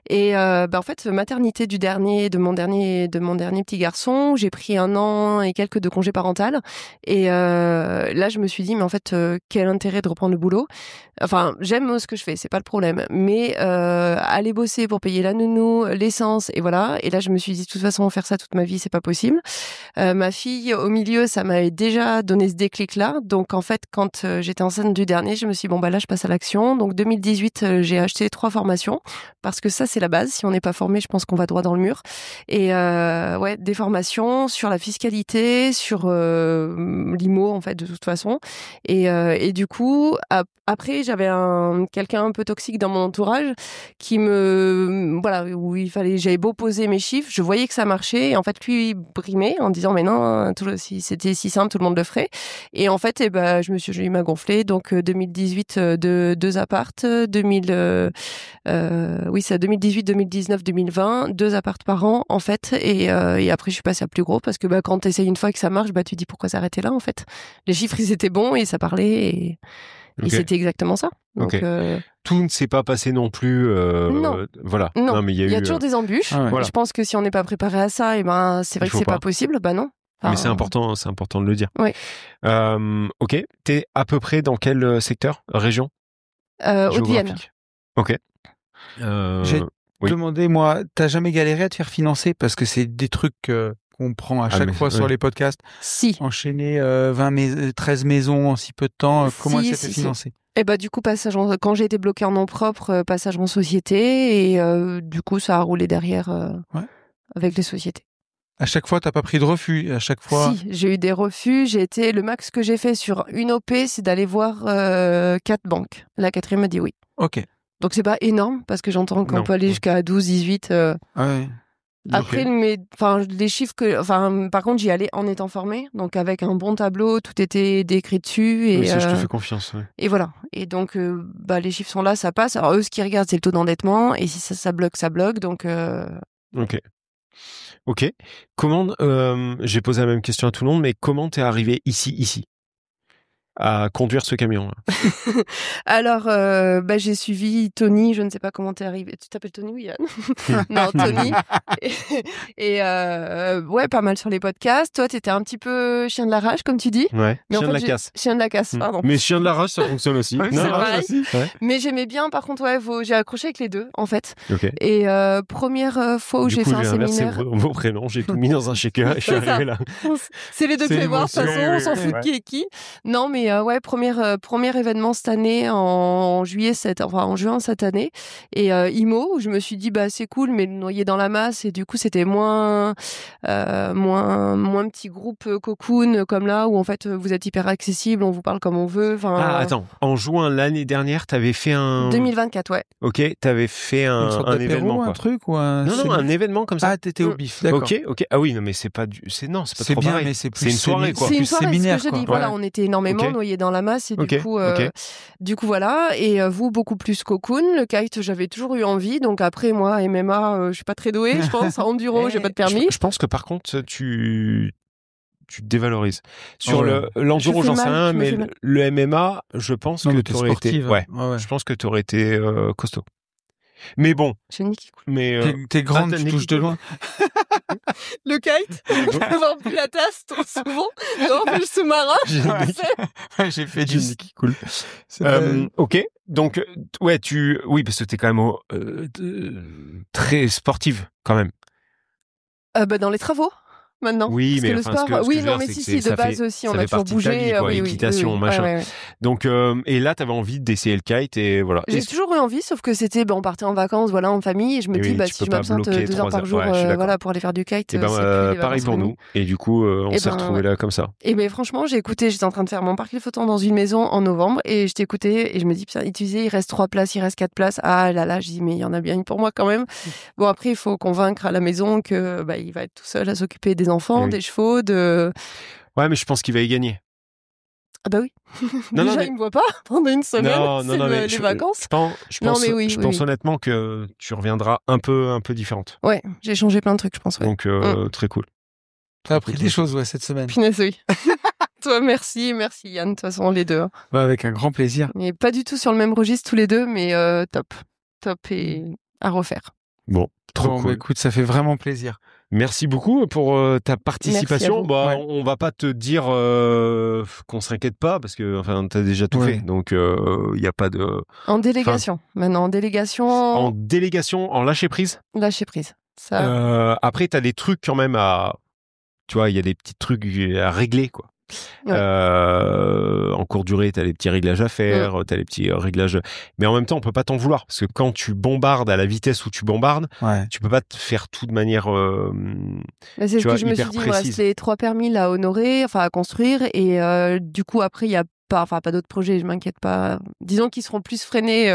Et en fait, maternité de mon dernier petit garçon, j'ai pris 1 an et quelques de congé parental. Et là, je me suis dit, mais en fait, quel intérêt de reprendre le boulot? Enfin, j'aime ce que je fais, c'est pas le problème. Mais aller bosser pour payer la nounou, l'essence, et voilà. Et là, je me suis dit, de toute façon, faire ça toute ma vie, c'est pas possible. Ma fille, au milieu, ça m'avait déjà donné ce déclic-là. Donc, en fait, quand j'étais enceinte du dernier, je me suis dit, bon, bah là, je passe à l'action. Donc, 2018, j'ai acheté 3 formations parce que ça, c'est la base. Si on n'est pas formé, je pense qu'on va droit dans le mur. Et des formations sur la fiscalité, sur l'IMO, en fait, de toute façon. Et du coup, après, j'avais quelqu'un un peu toxique dans mon entourage qui où j'avais beau poser mes chiffres, je voyais que ça marchait. Et en fait, lui brimait en disant, mais non, si c'était si simple, tout le monde le ferait. Et en fait, il m'a gonflé. Donc, 2018, 2 apparts, 2018, 2019, 2020, 2 apparts par an, en fait. Et après, je suis passée à plus gros parce que quand tu essayes une fois et que ça marche, tu dis pourquoi s'arrêter là, en fait. Les chiffres, ils étaient bons et ça parlait et c'était exactement ça. Donc, tout ne s'est pas passé non plus. Non. Voilà. Non, mais il y a toujours des embûches. Voilà. Je pense que si on n'est pas préparé à ça, c'est vrai que c'est pas possible. Non. Mais c'est important de le dire. Oui. Ok. T'es à peu près dans quel secteur, région? Haute-Vienne. Ok. J'ai demandé, moi, t'as jamais galéré à te faire financer parce que c'est des trucs qu'on prend à chaque fois sur les podcasts. Si. Enchaîner 13 maisons en si peu de temps. Comment elle s'est fait financer? Du coup, quand j'ai été bloquée en nom propre, passage en société, et du coup, ça a roulé derrière avec les sociétés. À chaque fois, t'as pas pris de refus? À chaque fois? Si, j'ai eu des refus. Le max que j'ai fait sur une OP, c'est d'aller voir 4 banques. La 4e m'a dit oui. Ok. Donc, c'est pas énorme, parce que j'entends qu'on peut aller jusqu'à 12, 18. Ouais. Après, les chiffres par contre, j'y allais en étant formée, donc avec un bon tableau, tout était décrit dessus. Et ça, je te fais confiance. Ouais. Et voilà. Et donc, les chiffres sont là, ça passe. Alors, eux, ce qu'ils regardent, c'est le taux d'endettement, et si ça bloque, ça bloque. Donc. Ok. Comment j'ai posé la même question à tout le monde, mais comment t'es arrivé ici à conduire ce camion là? Alors, j'ai suivi Tony, je ne sais pas comment t'es arrivé. Tu t'appelles Tony ou Yann? Non, Tony. Et pas mal sur les podcasts. Toi, t'étais un petit peu chien de la rage, comme tu dis. Ouais, mais chien de la casse. Chien de la casse, pardon. Mais chien de la rage, ça fonctionne aussi. C'est pareil. Mais j'aimais bien, par contre, j'ai accroché avec les deux, en fait. Okay. Et première fois où j'ai fait un séminaire... vos prénoms, j'ai tout mis dans un shaker et je suis arrivé là. C'est les deux clébards, de toute façon, on s'en fout de qui est qui. Non, mais premier événement cette année en juin cette année, et IMO, où je me suis dit c'est cool, mais noyé dans la masse, et du coup c'était moins petit groupe cocoon comme là où en fait vous êtes hyper accessible, on vous parle comme on veut. Attends, en juin l'année dernière, t'avais fait un 2024, ouais. Ok, t'avais fait un événement, quoi. Un truc ou un... Non, un événement comme ça. Ah, t'étais au bif, d'accord. Ok. Ah oui, non, mais c'est pas c'est pas trop bien, pareil. Mais c'est une soirée, quoi. C'est une soirée, séminaire, ce que je dis. Voilà, on était énormément noyés dans la masse, et du coup voilà. Et vous, beaucoup plus cocoon. Le kite, j'avais toujours eu envie. Donc après, moi, MMA, je suis pas très douée, je pense. Enduro, j'ai pas de permis. Je pense que par contre, tu te dévalorises. Sur l'enduro, j'en sais rien, mais le MMA, je pense que tu aurais été... Je pense que tu aurais été costaud. Mais bon. J'ai une qui coule. Mais t'es grande, tu touches de loin. Le kite, avoir pris la tasse trop souvent, d'avoir fait le sous-marin. J'ai fait du qui coule. Ok, donc oui, parce que t'es quand même très sportive quand même. Dans les travaux. Maintenant. Oui, mais le sport, de base aussi, on a toujours bougé. Équitation, machin. Donc, et là, t'avais envie d'essayer le kite et voilà. J'ai toujours eu envie, sauf que c'était, on partait en vacances, voilà, en famille, et je me dis, si je m'absente 2 heures par jour, pour aller faire du kite. Et pareil pour nous. Et du coup, on s'est retrouvés là comme ça. Et franchement, j'étais en train de faire mon parc flottant dans une maison en novembre, et je t'écoutais, et je me dis, putain, il reste 3 places, il reste 4 places. Ah là, je dis, mais il y en a bien une pour moi quand même. Bon, après, il faut convaincre à la maison que, il va être tout seul à s'occuper des enfants, des chevaux, Ouais, mais je pense qu'il va y gagner. Ah bah oui. Déjà, il me voit pas pendant une semaine. Les vacances. Je pense honnêtement que tu reviendras un peu différente. Ouais, j'ai changé plein de trucs, je pense. Ouais. Donc très cool. T'as appris des choses cette semaine. Punaise, oui. Toi, merci Yann, de toute façon les deux. Avec un grand plaisir. Et pas du tout sur le même registre tous les deux, mais top et à refaire. Bon, trop cool. Écoute, ça fait vraiment plaisir. Merci beaucoup pour ta participation. On va pas te dire qu'on s'inquiète pas parce que t'as déjà tout fait. Donc il y a pas de en délégation. Maintenant en délégation. En délégation, en lâcher prise. Lâcher prise. Ça. Après t'as des trucs quand même à, tu vois, il y a des petits trucs à régler quoi. Ouais. En courte durée, t'as les petits réglages à faire, t'as les petits réglages, mais en même temps, on peut pas t'en vouloir parce que quand tu bombardes à la vitesse où tu bombardes, tu peux pas te faire tout de manière. C'est ce que je me suis dit. Il me reste les 3 permis là à honorer, à construire, et du coup après il y a pas d'autres projets, je m'inquiète pas. Disons qu'ils seront plus freinés,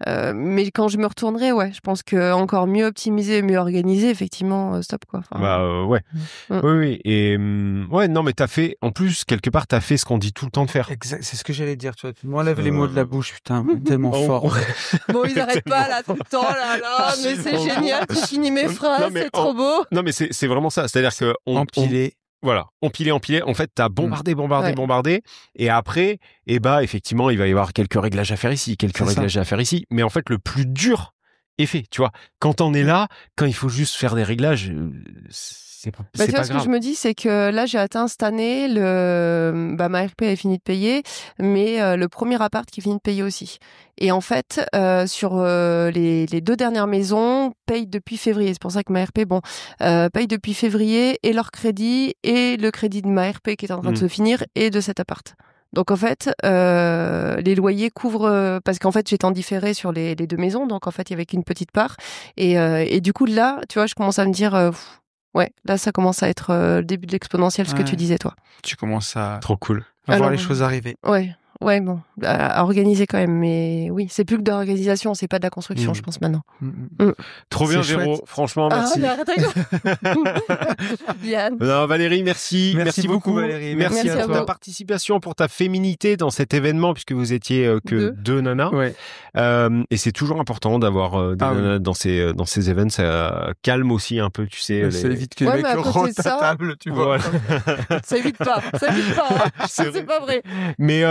mais quand je me retournerai, je pense que encore mieux optimisé, mieux organisé, effectivement, stop quoi. Oui, et non, mais t'as fait, en plus quelque part, t'as fait ce qu'on dit tout le temps de faire. Exact, c'est ce que j'allais dire. Tu m'enlèves les mots de la bouche, putain, tellement fort. Bon, ils arrêtent pas là tout le temps là, mais c'est génial, tu finis mes phrases, c'est trop beau. Non, mais c'est vraiment ça, c'est-à-dire que empiler. Voilà, empilé. En fait, t'as bombardé. Et après, effectivement, il va y avoir quelques réglages à faire ici, Mais en fait, le plus dur est fait, tu vois. Quand on est là, quand il faut juste faire des réglages, c'est pas grave. Ce que je me dis, c'est que là, j'ai atteint cette année, ma RP a fini de payer, mais le premier appart qui finit de payer aussi. Et en fait, sur les 2 dernières maisons, payent depuis février. C'est pour ça que ma RP, paye depuis février et leur crédit et le crédit de ma RP qui est en train de se finir et de cet appart. Donc en fait, les loyers couvrent parce qu'en fait j'étais en différé sur les 2 maisons, donc en fait il y avait qu'une petite part. Et du coup là, tu vois, je commence à me dire, là ça commence à être le début de l'exponentiel, ce que tu disais toi. Tu commences à trop cool à voir les choses arriver. Ouais, bon, à organiser quand même, mais oui, c'est plus que de l'organisation, c'est pas de la construction, je pense maintenant. Trop bien, Véro, franchement, merci. Non, Valérie, merci beaucoup, Valérie. Merci pour ta participation, pour ta féminité dans cet événement, puisque vous étiez que 2 nanas. Et c'est toujours important d'avoir des nanas dans ces événements, ça calme aussi un peu, tu sais. Ça évite que les mecs rentrent à table, tu vois. Ça évite pas, c'est pas vrai. Mais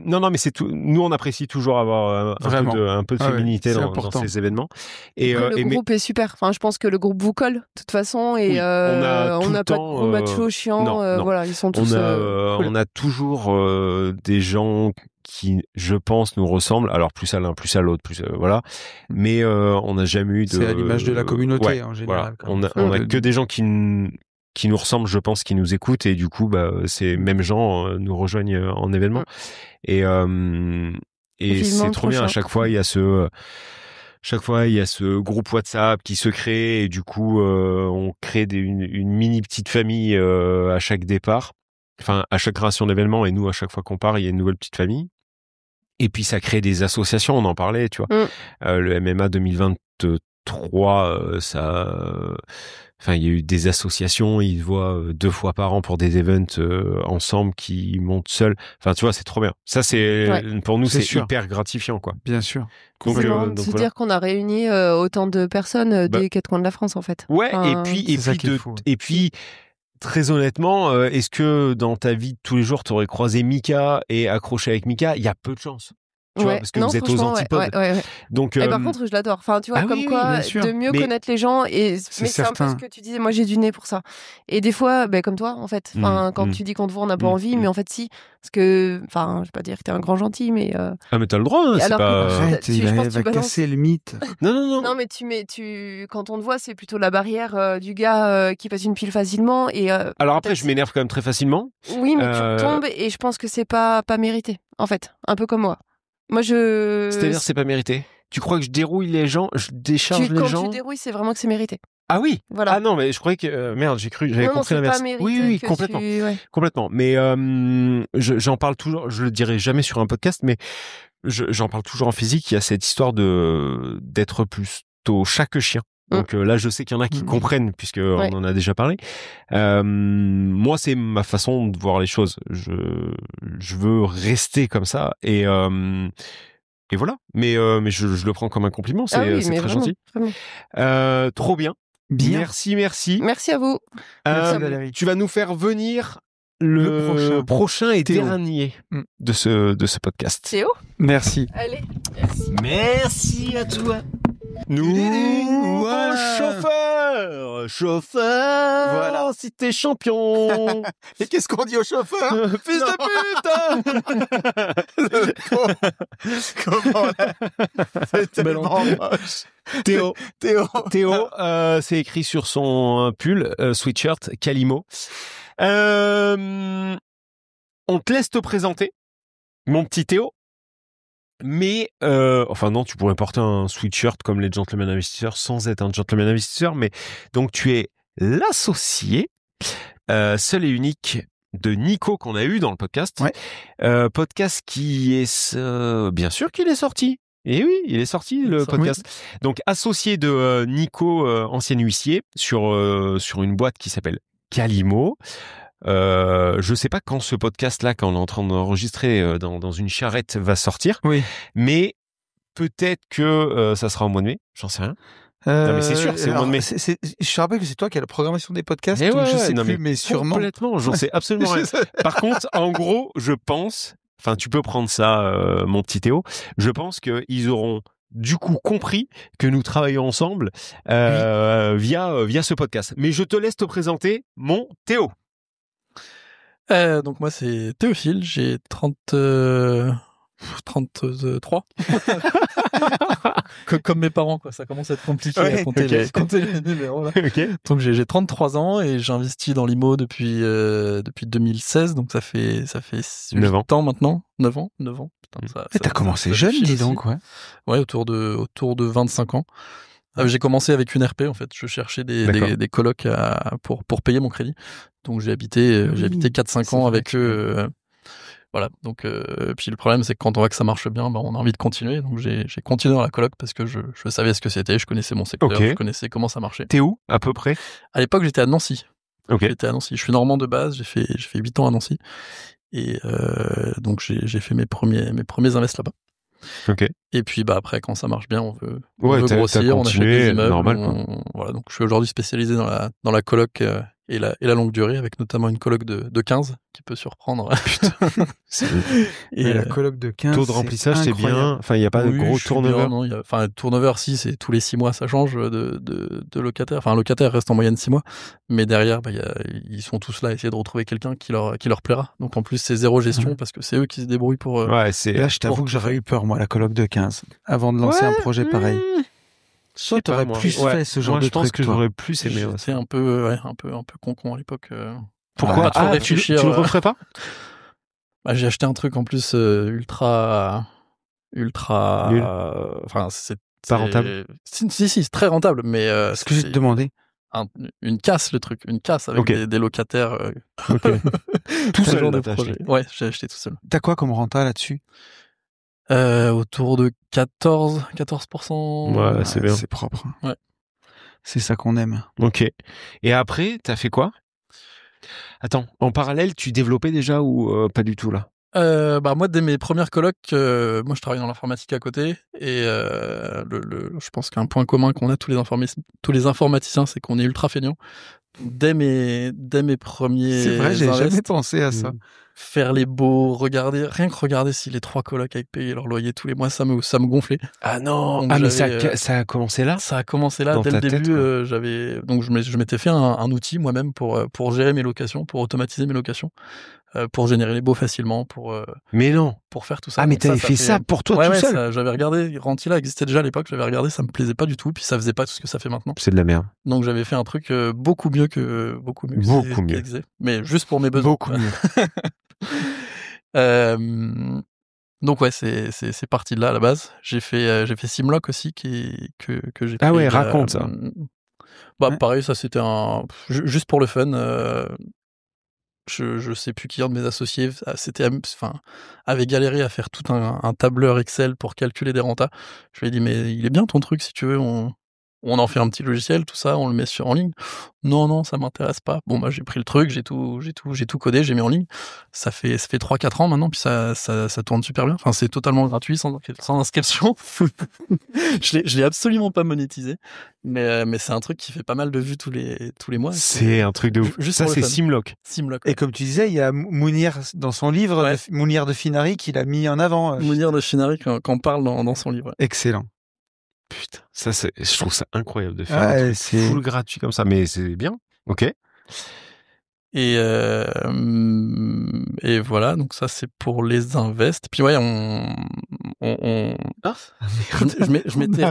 non, mais c'est tout. Nous, on apprécie toujours avoir un peu de féminité dans ces événements. Et le groupe est super. Enfin, je pense que le groupe vous colle de toute façon, et on n'a pas de gros machos chiants. Voilà, ils sont tous. Cool. On a toujours des gens qui, je pense, nous ressemblent. Alors plus à l'un, plus à l'autre, voilà. Mais on n'a jamais eu de. C'est à l'image de la communauté en général. Voilà. On a que des gens qui nous ressemblent, je pense, qui nous écoutent, et du coup, ces mêmes gens nous rejoignent en événement. Et c'est trop bien. À chaque fois, il y a ce groupe WhatsApp qui se crée, et du coup, on crée une mini petite famille à chaque départ. Enfin, à chaque création d'événement, et nous, à chaque fois qu'on part, il y a une nouvelle petite famille. Et puis, ça crée des associations, on en parlait, tu vois. Le MMA 2023, il y a eu des associations, ils voient 2 fois par an pour des events ensemble qui montent seuls. Enfin, tu vois, c'est trop bien. Ça, pour nous, c'est hyper gratifiant, quoi. Bien sûr. Donc, c'est dire qu'on a réuni autant de personnes des 4 coins de la France, en fait. Ouais, et puis, très honnêtement, est-ce que dans ta vie de tous les jours, t'aurais croisé Mika et accroché avec Mika? Il y a peu de chance. Tu vois, parce que vous êtes aux antipodes. Donc, par contre, je l'adore. Enfin, tu vois, de mieux connaître les gens. Mais c'est un peu ce que tu disais. Moi, j'ai du nez pour ça. Et des fois, comme toi, en fait. Quand tu dis qu'on te voit, on n'a pas envie, mais en fait, si. Parce que, je vais pas dire que t'es un grand gentil, mais. Mais t'as le droit. Hein, alors arrête, il va casser le mythe. Non. Non, mais quand on te voit, c'est plutôt la barrière du gars qui passe une pile facilement. Et alors après, je m'énerve quand même très facilement. Oui, mais tu tombes, et je pense que c'est pas mérité, en fait. Un peu comme moi. C'est-à-dire, c'est pas mérité. Tu crois que je dérouille les gens, je décharge les gens? Quand tu dérouilles, c'est vraiment que c'est mérité. Ah oui. Voilà. Ah non, mais je croyais que merde, j'avais compris l'inverse. Oui, complètement, complètement. Mais j'en parle toujours. Je le dirai jamais sur un podcast, mais j'en parle toujours en physique. Il y a cette histoire d'être plutôt chat que chien. Donc là, je sais qu'il y en a qui comprennent, puisque on en a déjà parlé. Moi, c'est ma façon de voir les choses. Je veux rester comme ça, et voilà. Mais je le prends comme un compliment. C'est très gentil. Trop bien. Merci. Merci à vous. Merci, Valérie. Tu vas nous faire venir le prochain et dernier de ce podcast. Théo. Merci. Allez. Merci. Merci à toi. Nous, voilà. Chauffeur, voilà. Si t'es champion. Et qu'est-ce qu'on dit au chauffeur? Fils de pute. Comment c'est tellement moche. Théo, c'est écrit sur son pull, sweatshirt, Calimo. On te laisse te présenter, mon petit Théo. Mais, enfin non, tu pourrais porter un sweatshirt comme les gentlemen investisseurs sans être un gentleman investisseur. Mais donc tu es l'associé seul et unique de Nico qu'on a eu dans le podcast. Ouais. Podcast qui est, bien sûr qu'il est sorti. Et oui, il est sorti le podcast. Oui. Donc associé de Nico, ancien huissier, sur une boîte qui s'appelle Calimo. Je sais pas quand ce podcast-là, quand on est en train d'enregistrer dans une charrette, va sortir. Oui. Mais peut-être que ça sera au mois de mai. J'en sais rien. Non mais c'est sûr, c'est au mois de mai. Je te rappelle que c'est toi qui as la programmation des podcasts. Et je sais plus, mais sûrement. Complètement, j'en sais absolument rien. Par contre, en gros, je pense, enfin tu peux prendre ça, mon petit Théo, je pense qu'ils auront du coup compris que nous travaillons ensemble via ce podcast. Mais je te laisse te présenter, mon Théo. Donc moi c'est Théophile, j'ai 33. Comme mes parents, quoi. Ça commence à être compliqué à compter les numéros là. Okay. Donc j'ai 33 ans et j'ai investi dans l'IMO depuis 2016, donc ça fait 9 ans maintenant. 9 ans. Putain, t'as commencé jeune, dis donc, ouais. Ouais, autour de 25 ans. J'ai commencé avec une RP en fait. Je cherchais des colocs pour payer mon crédit. Donc j'ai habité 4-5 ans avec eux. Voilà. Donc puis le problème c'est que quand on voit que ça marche bien, on a envie de continuer. Donc j'ai continué dans la coloc parce que je savais ce que c'était, je connaissais mon secteur, je connaissais comment ça marchait. T'es où à peu près? À l'époque j'étais à Nancy. Okay. J'étais à Nancy. Je suis normand de base. J'ai fait 8 ans à Nancy et donc j'ai fait mes premiers invests là-bas. Okay. Et puis après quand ça marche bien on veut grossir, on achète des immeubles, normal, voilà. Donc je suis aujourd'hui spécialisé dans la coloc et la longue durée, avec notamment une coloc de 15 qui peut surprendre. Putain. Et la coloc de 15, taux de remplissage c'est bien, enfin il n'y a pas de gros turnover. Enfin turnover si, c'est tous les 6 mois ça change de locataire. Enfin un locataire reste en moyenne 6 mois, mais derrière ils sont tous là à essayer de retrouver quelqu'un qui leur plaira. Donc en plus c'est zéro gestion parce que c'est eux qui se débrouillent pour... Là je t'avoue que j'aurais eu peur moi, la coloc de 15, avant de lancer un projet pareil. Soit t'aurais plus fait ce genre de truc. Je pense que j'aurais plus aimé. C'était un peu con à l'époque. Pourquoi? Tu le referais pas? J'ai acheté un truc en plus ultra. Enfin, c'est pas rentable. Si, c'est très rentable, mais. Ce que j'ai demandé. Une casse, le truc. Une casse avec des locataires. Tout seul, de projet. Ouais, j'ai acheté tout seul. T'as quoi comme renta là-dessus? Autour de 14%. Ouais, c'est bien. C'est propre. Ouais. C'est ça qu'on aime. Ok. Et après, t'as fait quoi? Attends, en parallèle, tu développais déjà ou pas du tout là? Moi, dès mes premières colocs, moi je travaille dans l'informatique à côté et je pense qu'un point commun qu'on a tous les informaticiens, c'est qu'on est ultra feignants. Dès mes premiers. C'est vrai, j'ai jamais pensé à ça. Faire les beaux, rien que regarder si les 3 colocs avaient payé leur loyer tous les mois, ça me gonflait. Ah non. Mais ça a commencé là. Ça a commencé là dès le début. Donc je m'étais fait un outil moi-même pour gérer mes locations, pour automatiser mes locations, pour générer les baux facilement, Mais non. Pour faire tout ça. Ah mais t'avais fait ça pour toi tout seul. J'avais regardé, Rentila existait déjà à l'époque, j'avais regardé, ça me plaisait pas du tout, puis ça faisait pas tout ce que ça fait maintenant. C'est de la merde. Donc j'avais fait un truc beaucoup mieux. Mais juste pour mes besoins. Beaucoup mieux. Donc ouais, c'est parti de là à la base. J'ai fait Simlock aussi que j'ai. Ah ouais, raconte ça. Pareil, ça c'était juste pour le fun. Je sais plus qui un de mes associés avait galéré à faire tout un tableur Excel pour calculer des rentas. Je lui ai dit mais il est bien ton truc, si tu veux on en fait un petit logiciel, tout ça, on le met en ligne. Non, ça m'intéresse pas. Bon, j'ai pris le truc, j'ai tout codé, j'ai mis en ligne. Ça fait 3-4 ans maintenant, puis ça tourne super bien. Enfin, c'est totalement gratuit, sans inscription. Je l'ai absolument pas monétisé. Mais c'est un truc qui fait pas mal de vues tous les mois. C'est un truc de ouf. Ça, c'est Simlock. Et comme tu disais, il y a Mounir dans son livre, Mounir de Finari, qui l'a mis en avant. Mounir de Finari, qu'on parle dans son livre. Excellent. Putain, je trouve ça incroyable de faire un truc full gratuit comme ça, mais c'est bien. Ok. Et voilà, donc ça c'est pour les invests. Puis ouais, je m'étais.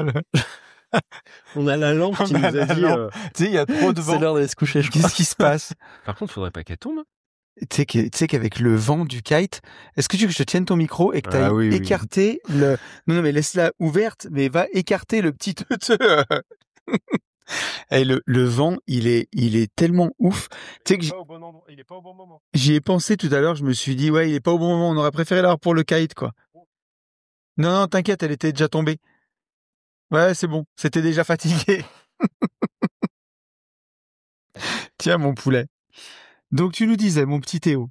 On a la lampe qui nous a dit. Tu sais, il y a trop de vent. C'est l'heure d'aller se coucher. Qu'est-ce qui se passe? Par contre, faudrait pas qu'elle tombe. Tu sais qu'avec le vent du kite, est-ce que tu veux que je te tienne ton micro et que tu ailles écarter le... Non, mais laisse-la ouverte, mais va écarter le petit... Et le vent, il est tellement ouf. Tu sais que il est pas au bon moment. J'y ai pensé tout à l'heure, je me suis dit, ouais, il est pas au bon moment, on aurait préféré l'avoir pour le kite, quoi. Non, t'inquiète, elle était déjà tombée. Ouais, c'est bon, c'était déjà fatigué. Tiens, mon poulet. Donc, tu nous disais, mon petit Théo.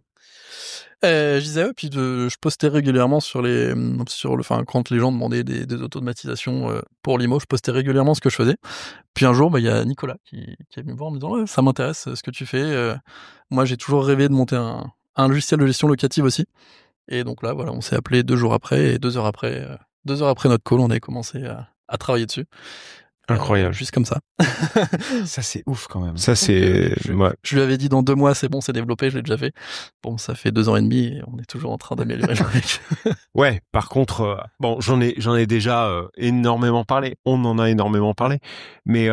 Je disais, puis je postais régulièrement quand les gens demandaient des automatisations pour l'IMO, je postais régulièrement ce que je faisais. Puis un jour, il y a Nicolas qui est venu me voir en me disant, ouais, ça m'intéresse ce que tu fais. Moi, j'ai toujours rêvé de monter un logiciel de gestion locative aussi. Et donc là, voilà, on s'est appelé 2 jours après, et 2 heures après notre call, on avait commencé à travailler dessus. Incroyable. Juste comme ça. Ça, c'est ouf quand même. Ça, c'est... Je lui avais dit dans 2 mois, c'est bon, c'est développé, je l'ai déjà fait. Bon, ça fait 2 ans et demi et on est toujours en train d'améliorer le truc. Ouais, par contre, bon, j'en ai déjà énormément parlé. On en a énormément parlé. Mais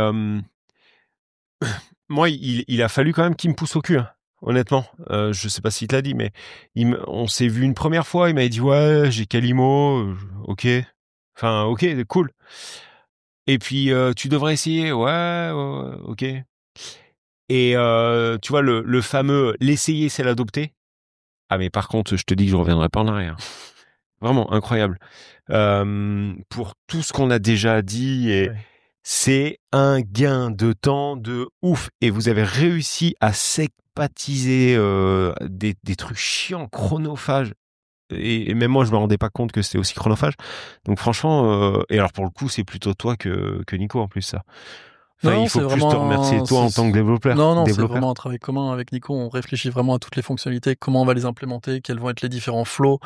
moi, il a fallu quand même qu'il me pousse au cul, hein, honnêtement. Je sais pas s'il te l'a dit, mais on s'est vu une première fois, il m'avait dit, ouais, j'ai Calimo, ok. Enfin, ok, cool. Et puis, tu devrais essayer. Ouais, ok. Et tu vois, le fameux « l'essayer, c'est l'adopter ». Ah, mais par contre, je te dis que je reviendrai pas en arrière. Vraiment, incroyable. Pour tout ce qu'on a déjà dit, c'est un gain de temps de ouf. Et vous avez réussi à sympathiser des trucs chiants, chronophages. Et même moi, je me rendais pas compte que c'était aussi chronophage. Donc franchement, et alors pour le coup, c'est plutôt toi que Nico en plus ça. Enfin, non, il faut plus te remercier toi en tant que développeur. Non, c'est vraiment un travail commun avec Nico. On réfléchit vraiment à toutes les fonctionnalités, comment on va les implémenter, quels vont être les différents flows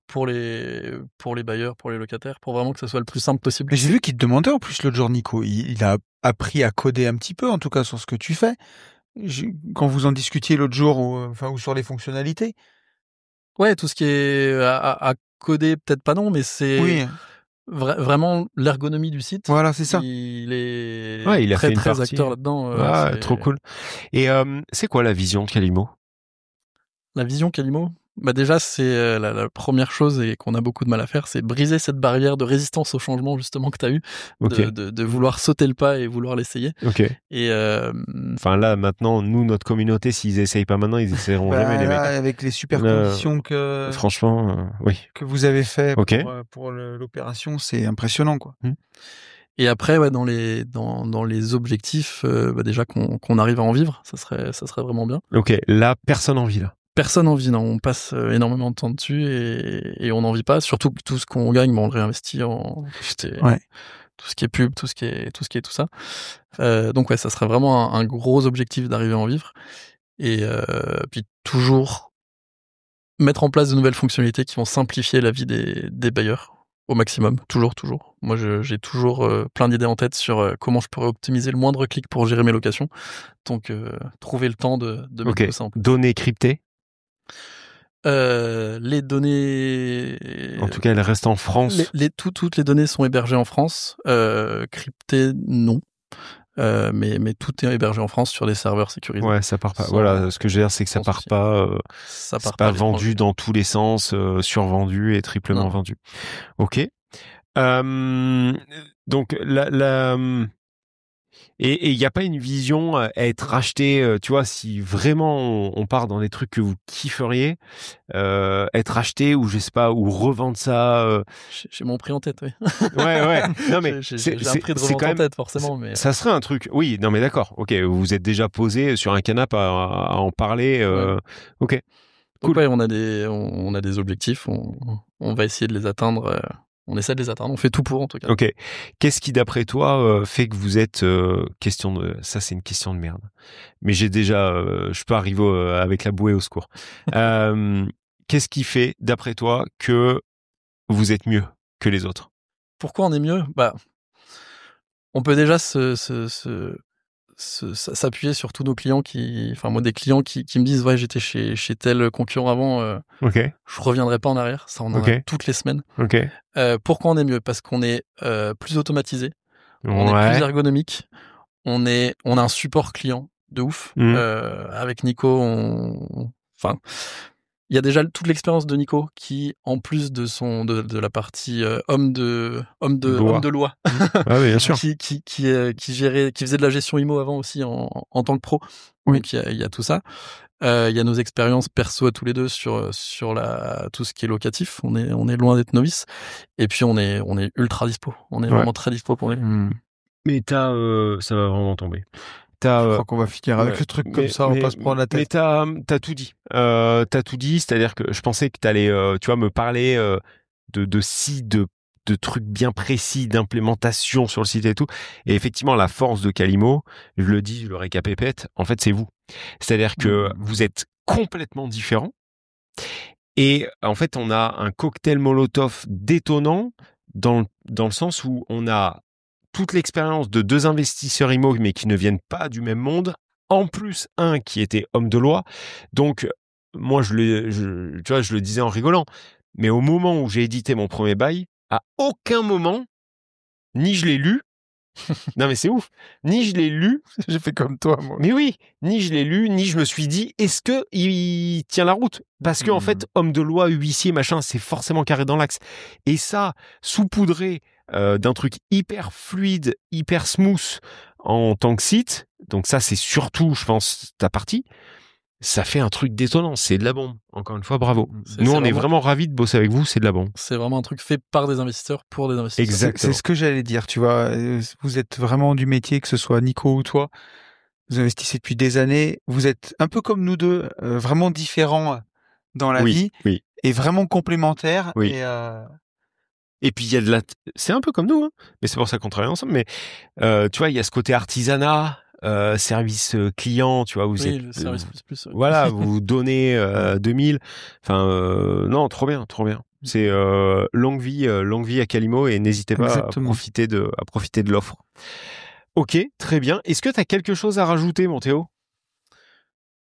pour les bailleurs, pour les locataires, pour vraiment que ça soit le plus simple possible. Mais j'ai vu qu'il te demandait en plus l'autre jour, Nico. Il a appris à coder un petit peu, en tout cas sur ce que tu fais. Quand vous en discutiez l'autre jour, ou sur les fonctionnalités. Ouais, tout ce qui est à coder, peut-être pas non, mais c'est vraiment l'ergonomie du site. Voilà, c'est ça. Il est il a fait très acteur là-dedans. Trop cool. Et c'est quoi la vision de Calimo ? La vision Calimo ? Bah déjà, c'est la première chose et qu'on a beaucoup de mal à faire, c'est briser cette barrière de résistance au changement justement que tu as eu, de vouloir sauter le pas et vouloir l'essayer. Ok. Et enfin là, maintenant, nous, notre communauté, s'ils essayent pas maintenant, ils essaieront jamais, les mecs. Avec les super conditions franchement, que vous avez fait pour l'opération, c'est impressionnant, quoi. Et après, dans les objectifs, déjà qu'on arrive à en vivre, ça serait vraiment bien. Ok, là, personne en vit là. Personne en vit, non. On passe énormément de temps dessus et on n'en vit pas. Surtout que tout ce qu'on gagne, on le réinvestit en tout ce qui est pub, tout ce qui est tout ça. Donc ça serait vraiment un gros objectif d'arriver à en vivre. Et puis toujours mettre en place de nouvelles fonctionnalités qui vont simplifier la vie des bailleurs au maximum. Toujours. Moi, j'ai toujours plein d'idées en tête sur comment je pourrais optimiser le moindre clic pour gérer mes locations. Donc, trouver le temps de mettre tout ça en place. Données cryptées ? Les données... En tout cas, elles restent en France. Toutes les données sont hébergées en France. Cryptées, non. Mais tout est hébergé en France sur des serveurs sécurisés. Ouais, ça part pas. Voilà, ce que je veux dire, c'est que ça part pas. Ça part pas vendu dans tous les sens, survendu et triplement vendu. Ok. Donc et il n'y a pas une vision à être racheté, tu vois, si vraiment on part dans des trucs que vous kifferiez, être racheté ou je sais pas, ou revendre ça. J'ai mon prix en tête, oui. Ouais. Non mais j'ai un prix de revente en tête forcément, mais ça serait un truc. Oui, non mais d'accord. Ok, vous vous êtes déjà posé sur un canapé à en parler. Ok. Cool. Donc, on a des objectifs, on va essayer de les atteindre. On essaie de les atteindre, on fait tout pour en tout cas. Ok. Qu'est-ce qui d'après toi fait que vous êtes ça c'est une question de merde. Mais j'ai déjà, je peux arriver avec la bouée au secours. Qu'est-ce qui fait d'après toi que vous êtes mieux que les autres ? Pourquoi on est mieux ? on peut déjà s'appuyer sur tous nos clients moi des clients qui me disent ouais j'étais chez tel concurrent avant, je reviendrai pas en arrière, ça on en a toutes les semaines. Pourquoi on est mieux? Parce qu'on est plus automatisé, on est plus ergonomique, on a un support client de ouf. Avec Nico, il y a déjà toute l'expérience de Nico qui, en plus de la partie homme de loi, bien sûr. qui gérait, qui faisait de la gestion IMO avant aussi en tant que pro. Oui. Donc il y a tout ça. Il y a nos expériences perso à tous les deux sur tout ce qui est locatif. On est loin d'être novices. Et puis on est ultra dispo. On est vraiment très dispo pour les. Mais ça va vraiment tomber. Je crois qu'on va finir avec le truc comme ça, on va pas se prendre la tête. Mais t'as tout dit. T'as tout dit, c'est-à-dire que je pensais que t'allais, tu vois, me parler de trucs bien précis, d'implémentation sur le site et tout. Et effectivement, la force de Calimo, je le dis, je le récapépète, en fait, c'est vous. C'est-à-dire que vous êtes complètement différents. Et en fait, on a un cocktail Molotov détonnant dans le sens où on a toute l'expérience de 2 investisseurs IMO, mais qui ne viennent pas du même monde, en plus un qui était homme de loi. Donc, moi, je le disais en rigolant, mais au moment où j'ai édité mon premier bail, à aucun moment, ni je l'ai lu, non mais c'est ouf, ni je l'ai lu, j'ai fait comme toi, moi. Mais oui, ni je l'ai lu, ni je me suis dit, est-ce que il tient la route? Parce que en fait, homme de loi, huissier, machin, c'est forcément carré dans l'axe. Et ça, saupoudré d'un truc hyper fluide, hyper smooth en tant que site, donc ça c'est surtout, je pense, ta partie, ça fait un truc détonnant, c'est de la bombe. Encore une fois, bravo. Nous, on est vraiment ravis de bosser avec vous, c'est de la bombe. C'est vraiment un truc fait par des investisseurs pour des investisseurs. Exactement. C'est ce que j'allais dire, tu vois. Vous êtes vraiment du métier, que ce soit Nico ou toi. Vous investissez depuis des années. Vous êtes un peu comme nous deux, vraiment différents dans la vie. Oui. Et vraiment complémentaires. Oui. Et puis, il y a c'est un peu comme nous, hein, mais c'est pour ça qu'on travaille ensemble. Mais, tu vois, il y a ce côté artisanat, service client, tu vois, vous êtes, le service plus. Voilà, vous donnez 2000. Enfin, non, trop bien. C'est longue vie à Calimo et n'hésitez pas à profiter de l'offre. Ok, très bien. Est-ce que tu as quelque chose à rajouter, mon Théo?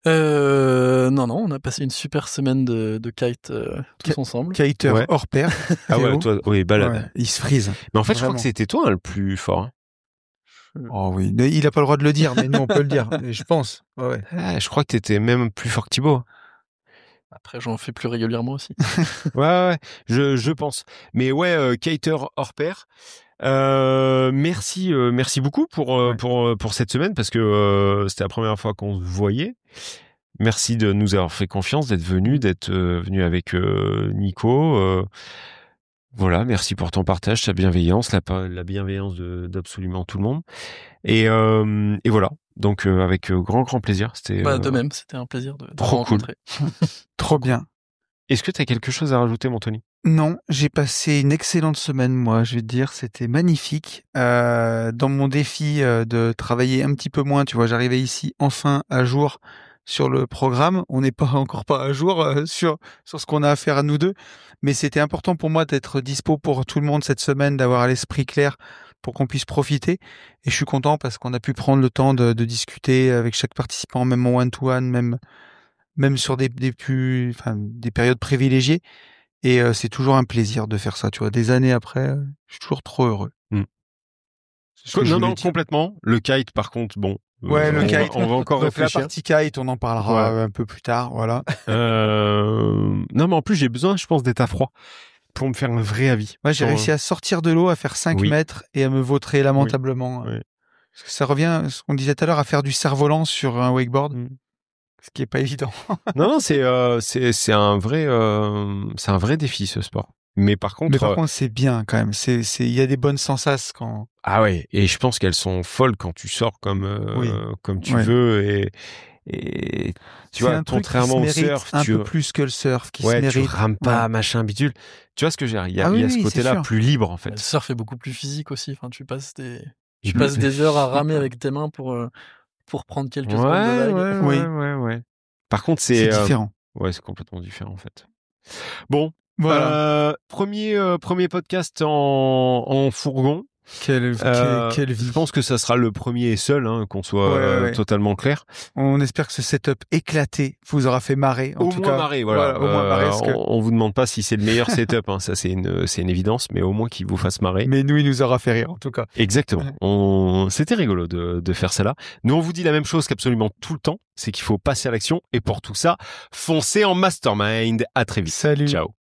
Non, on a passé une super semaine de kite tous ensemble. Kiter hors pair. Ah ouais, toi, oui, balade. Ouais, il se frise. Mais en fait, je crois que c'était toi le plus fort. Hein. Oh oui, il a pas le droit de le dire, mais nous on peut le dire, je pense. Ouais. Ah, je crois que t'étais même plus fort que Thibaut. Après, j'en fais plus régulièrement aussi. ouais, je pense. Mais ouais, kiter hors pair. Merci beaucoup pour cette semaine parce que c'était la première fois qu'on se voyait. Merci de nous avoir fait confiance, d'être venu avec Nico. Voilà, merci pour ton partage, ta bienveillance, la bienveillance d'absolument tout le monde. Et voilà. Donc avec grand plaisir. C'était de même, c'était un plaisir de rencontrer. Cool. Trop bien. Est-ce que tu as quelque chose à rajouter, mon Tony? Non, j'ai passé une excellente semaine, moi, je vais te dire, c'était magnifique. Dans mon défi de travailler un petit peu moins, tu vois, j'arrivais ici enfin à jour sur le programme. On n'est pas encore pas à jour sur ce qu'on a à faire à nous deux, mais c'était important pour moi d'être dispo pour tout le monde cette semaine, d'avoir l'esprit clair pour qu'on puisse profiter. Et je suis content parce qu'on a pu prendre le temps de discuter avec chaque participant, même en one-to-one, même sur des périodes privilégiées. Et c'est toujours un plaisir de faire ça, tu vois. Des années après, je suis toujours trop heureux. Non, complètement. Le kite, par contre, bon. Ouais, le kite. On va encore réfléchir. La partie kite, on en parlera un peu plus tard, voilà. Non, mais en plus, j'ai besoin, je pense, d'être à froid pour me faire un vrai avis. Moi, j'ai réussi à sortir de l'eau, à faire 5 mètres et à me vautrer lamentablement. Oui. Parce que ça revient, ce qu'on disait tout à l'heure, à faire du cerf-volant sur un wakeboard. Ce qui est pas évident. non, c'est un vrai défi, ce sport. Mais par contre, c'est bien quand même. Il y a des bonnes sensations quand. Ah ouais, et je pense qu'elles sont folles quand tu sors comme tu veux et tu vois, contrairement au surf, un peu plus que le surf qui se mérite. Tu rames pas, machin bidule. Tu vois ce que je veux dire? Il y a ce côté-là plus libre en fait. Le surf est beaucoup plus physique aussi. Enfin, tu passes des heures à ramer avec tes mains pour prendre quelques secondes de vague. Ouais. Par contre, c'est différent. Ouais, c'est complètement différent en fait. Bon, voilà. Premier podcast en fourgon. Quelle vie. Je pense que ça sera le premier et seul, hein, qu'on soit totalement clair. On espère que ce setup éclaté vous aura fait marrer. Au moins marrer, voilà. Au moins marrer. On vous demande pas si c'est le meilleur setup, hein, ça c'est une évidence, mais au moins qu'il vous fasse marrer. Mais nous, il nous aura fait rire, en tout cas. Exactement. C'était rigolo de faire ça là. Nous, on vous dit la même chose qu'absolument tout le temps, c'est qu'il faut passer à l'action. Et pour tout ça, foncez en mastermind. À très vite. Salut. Ciao.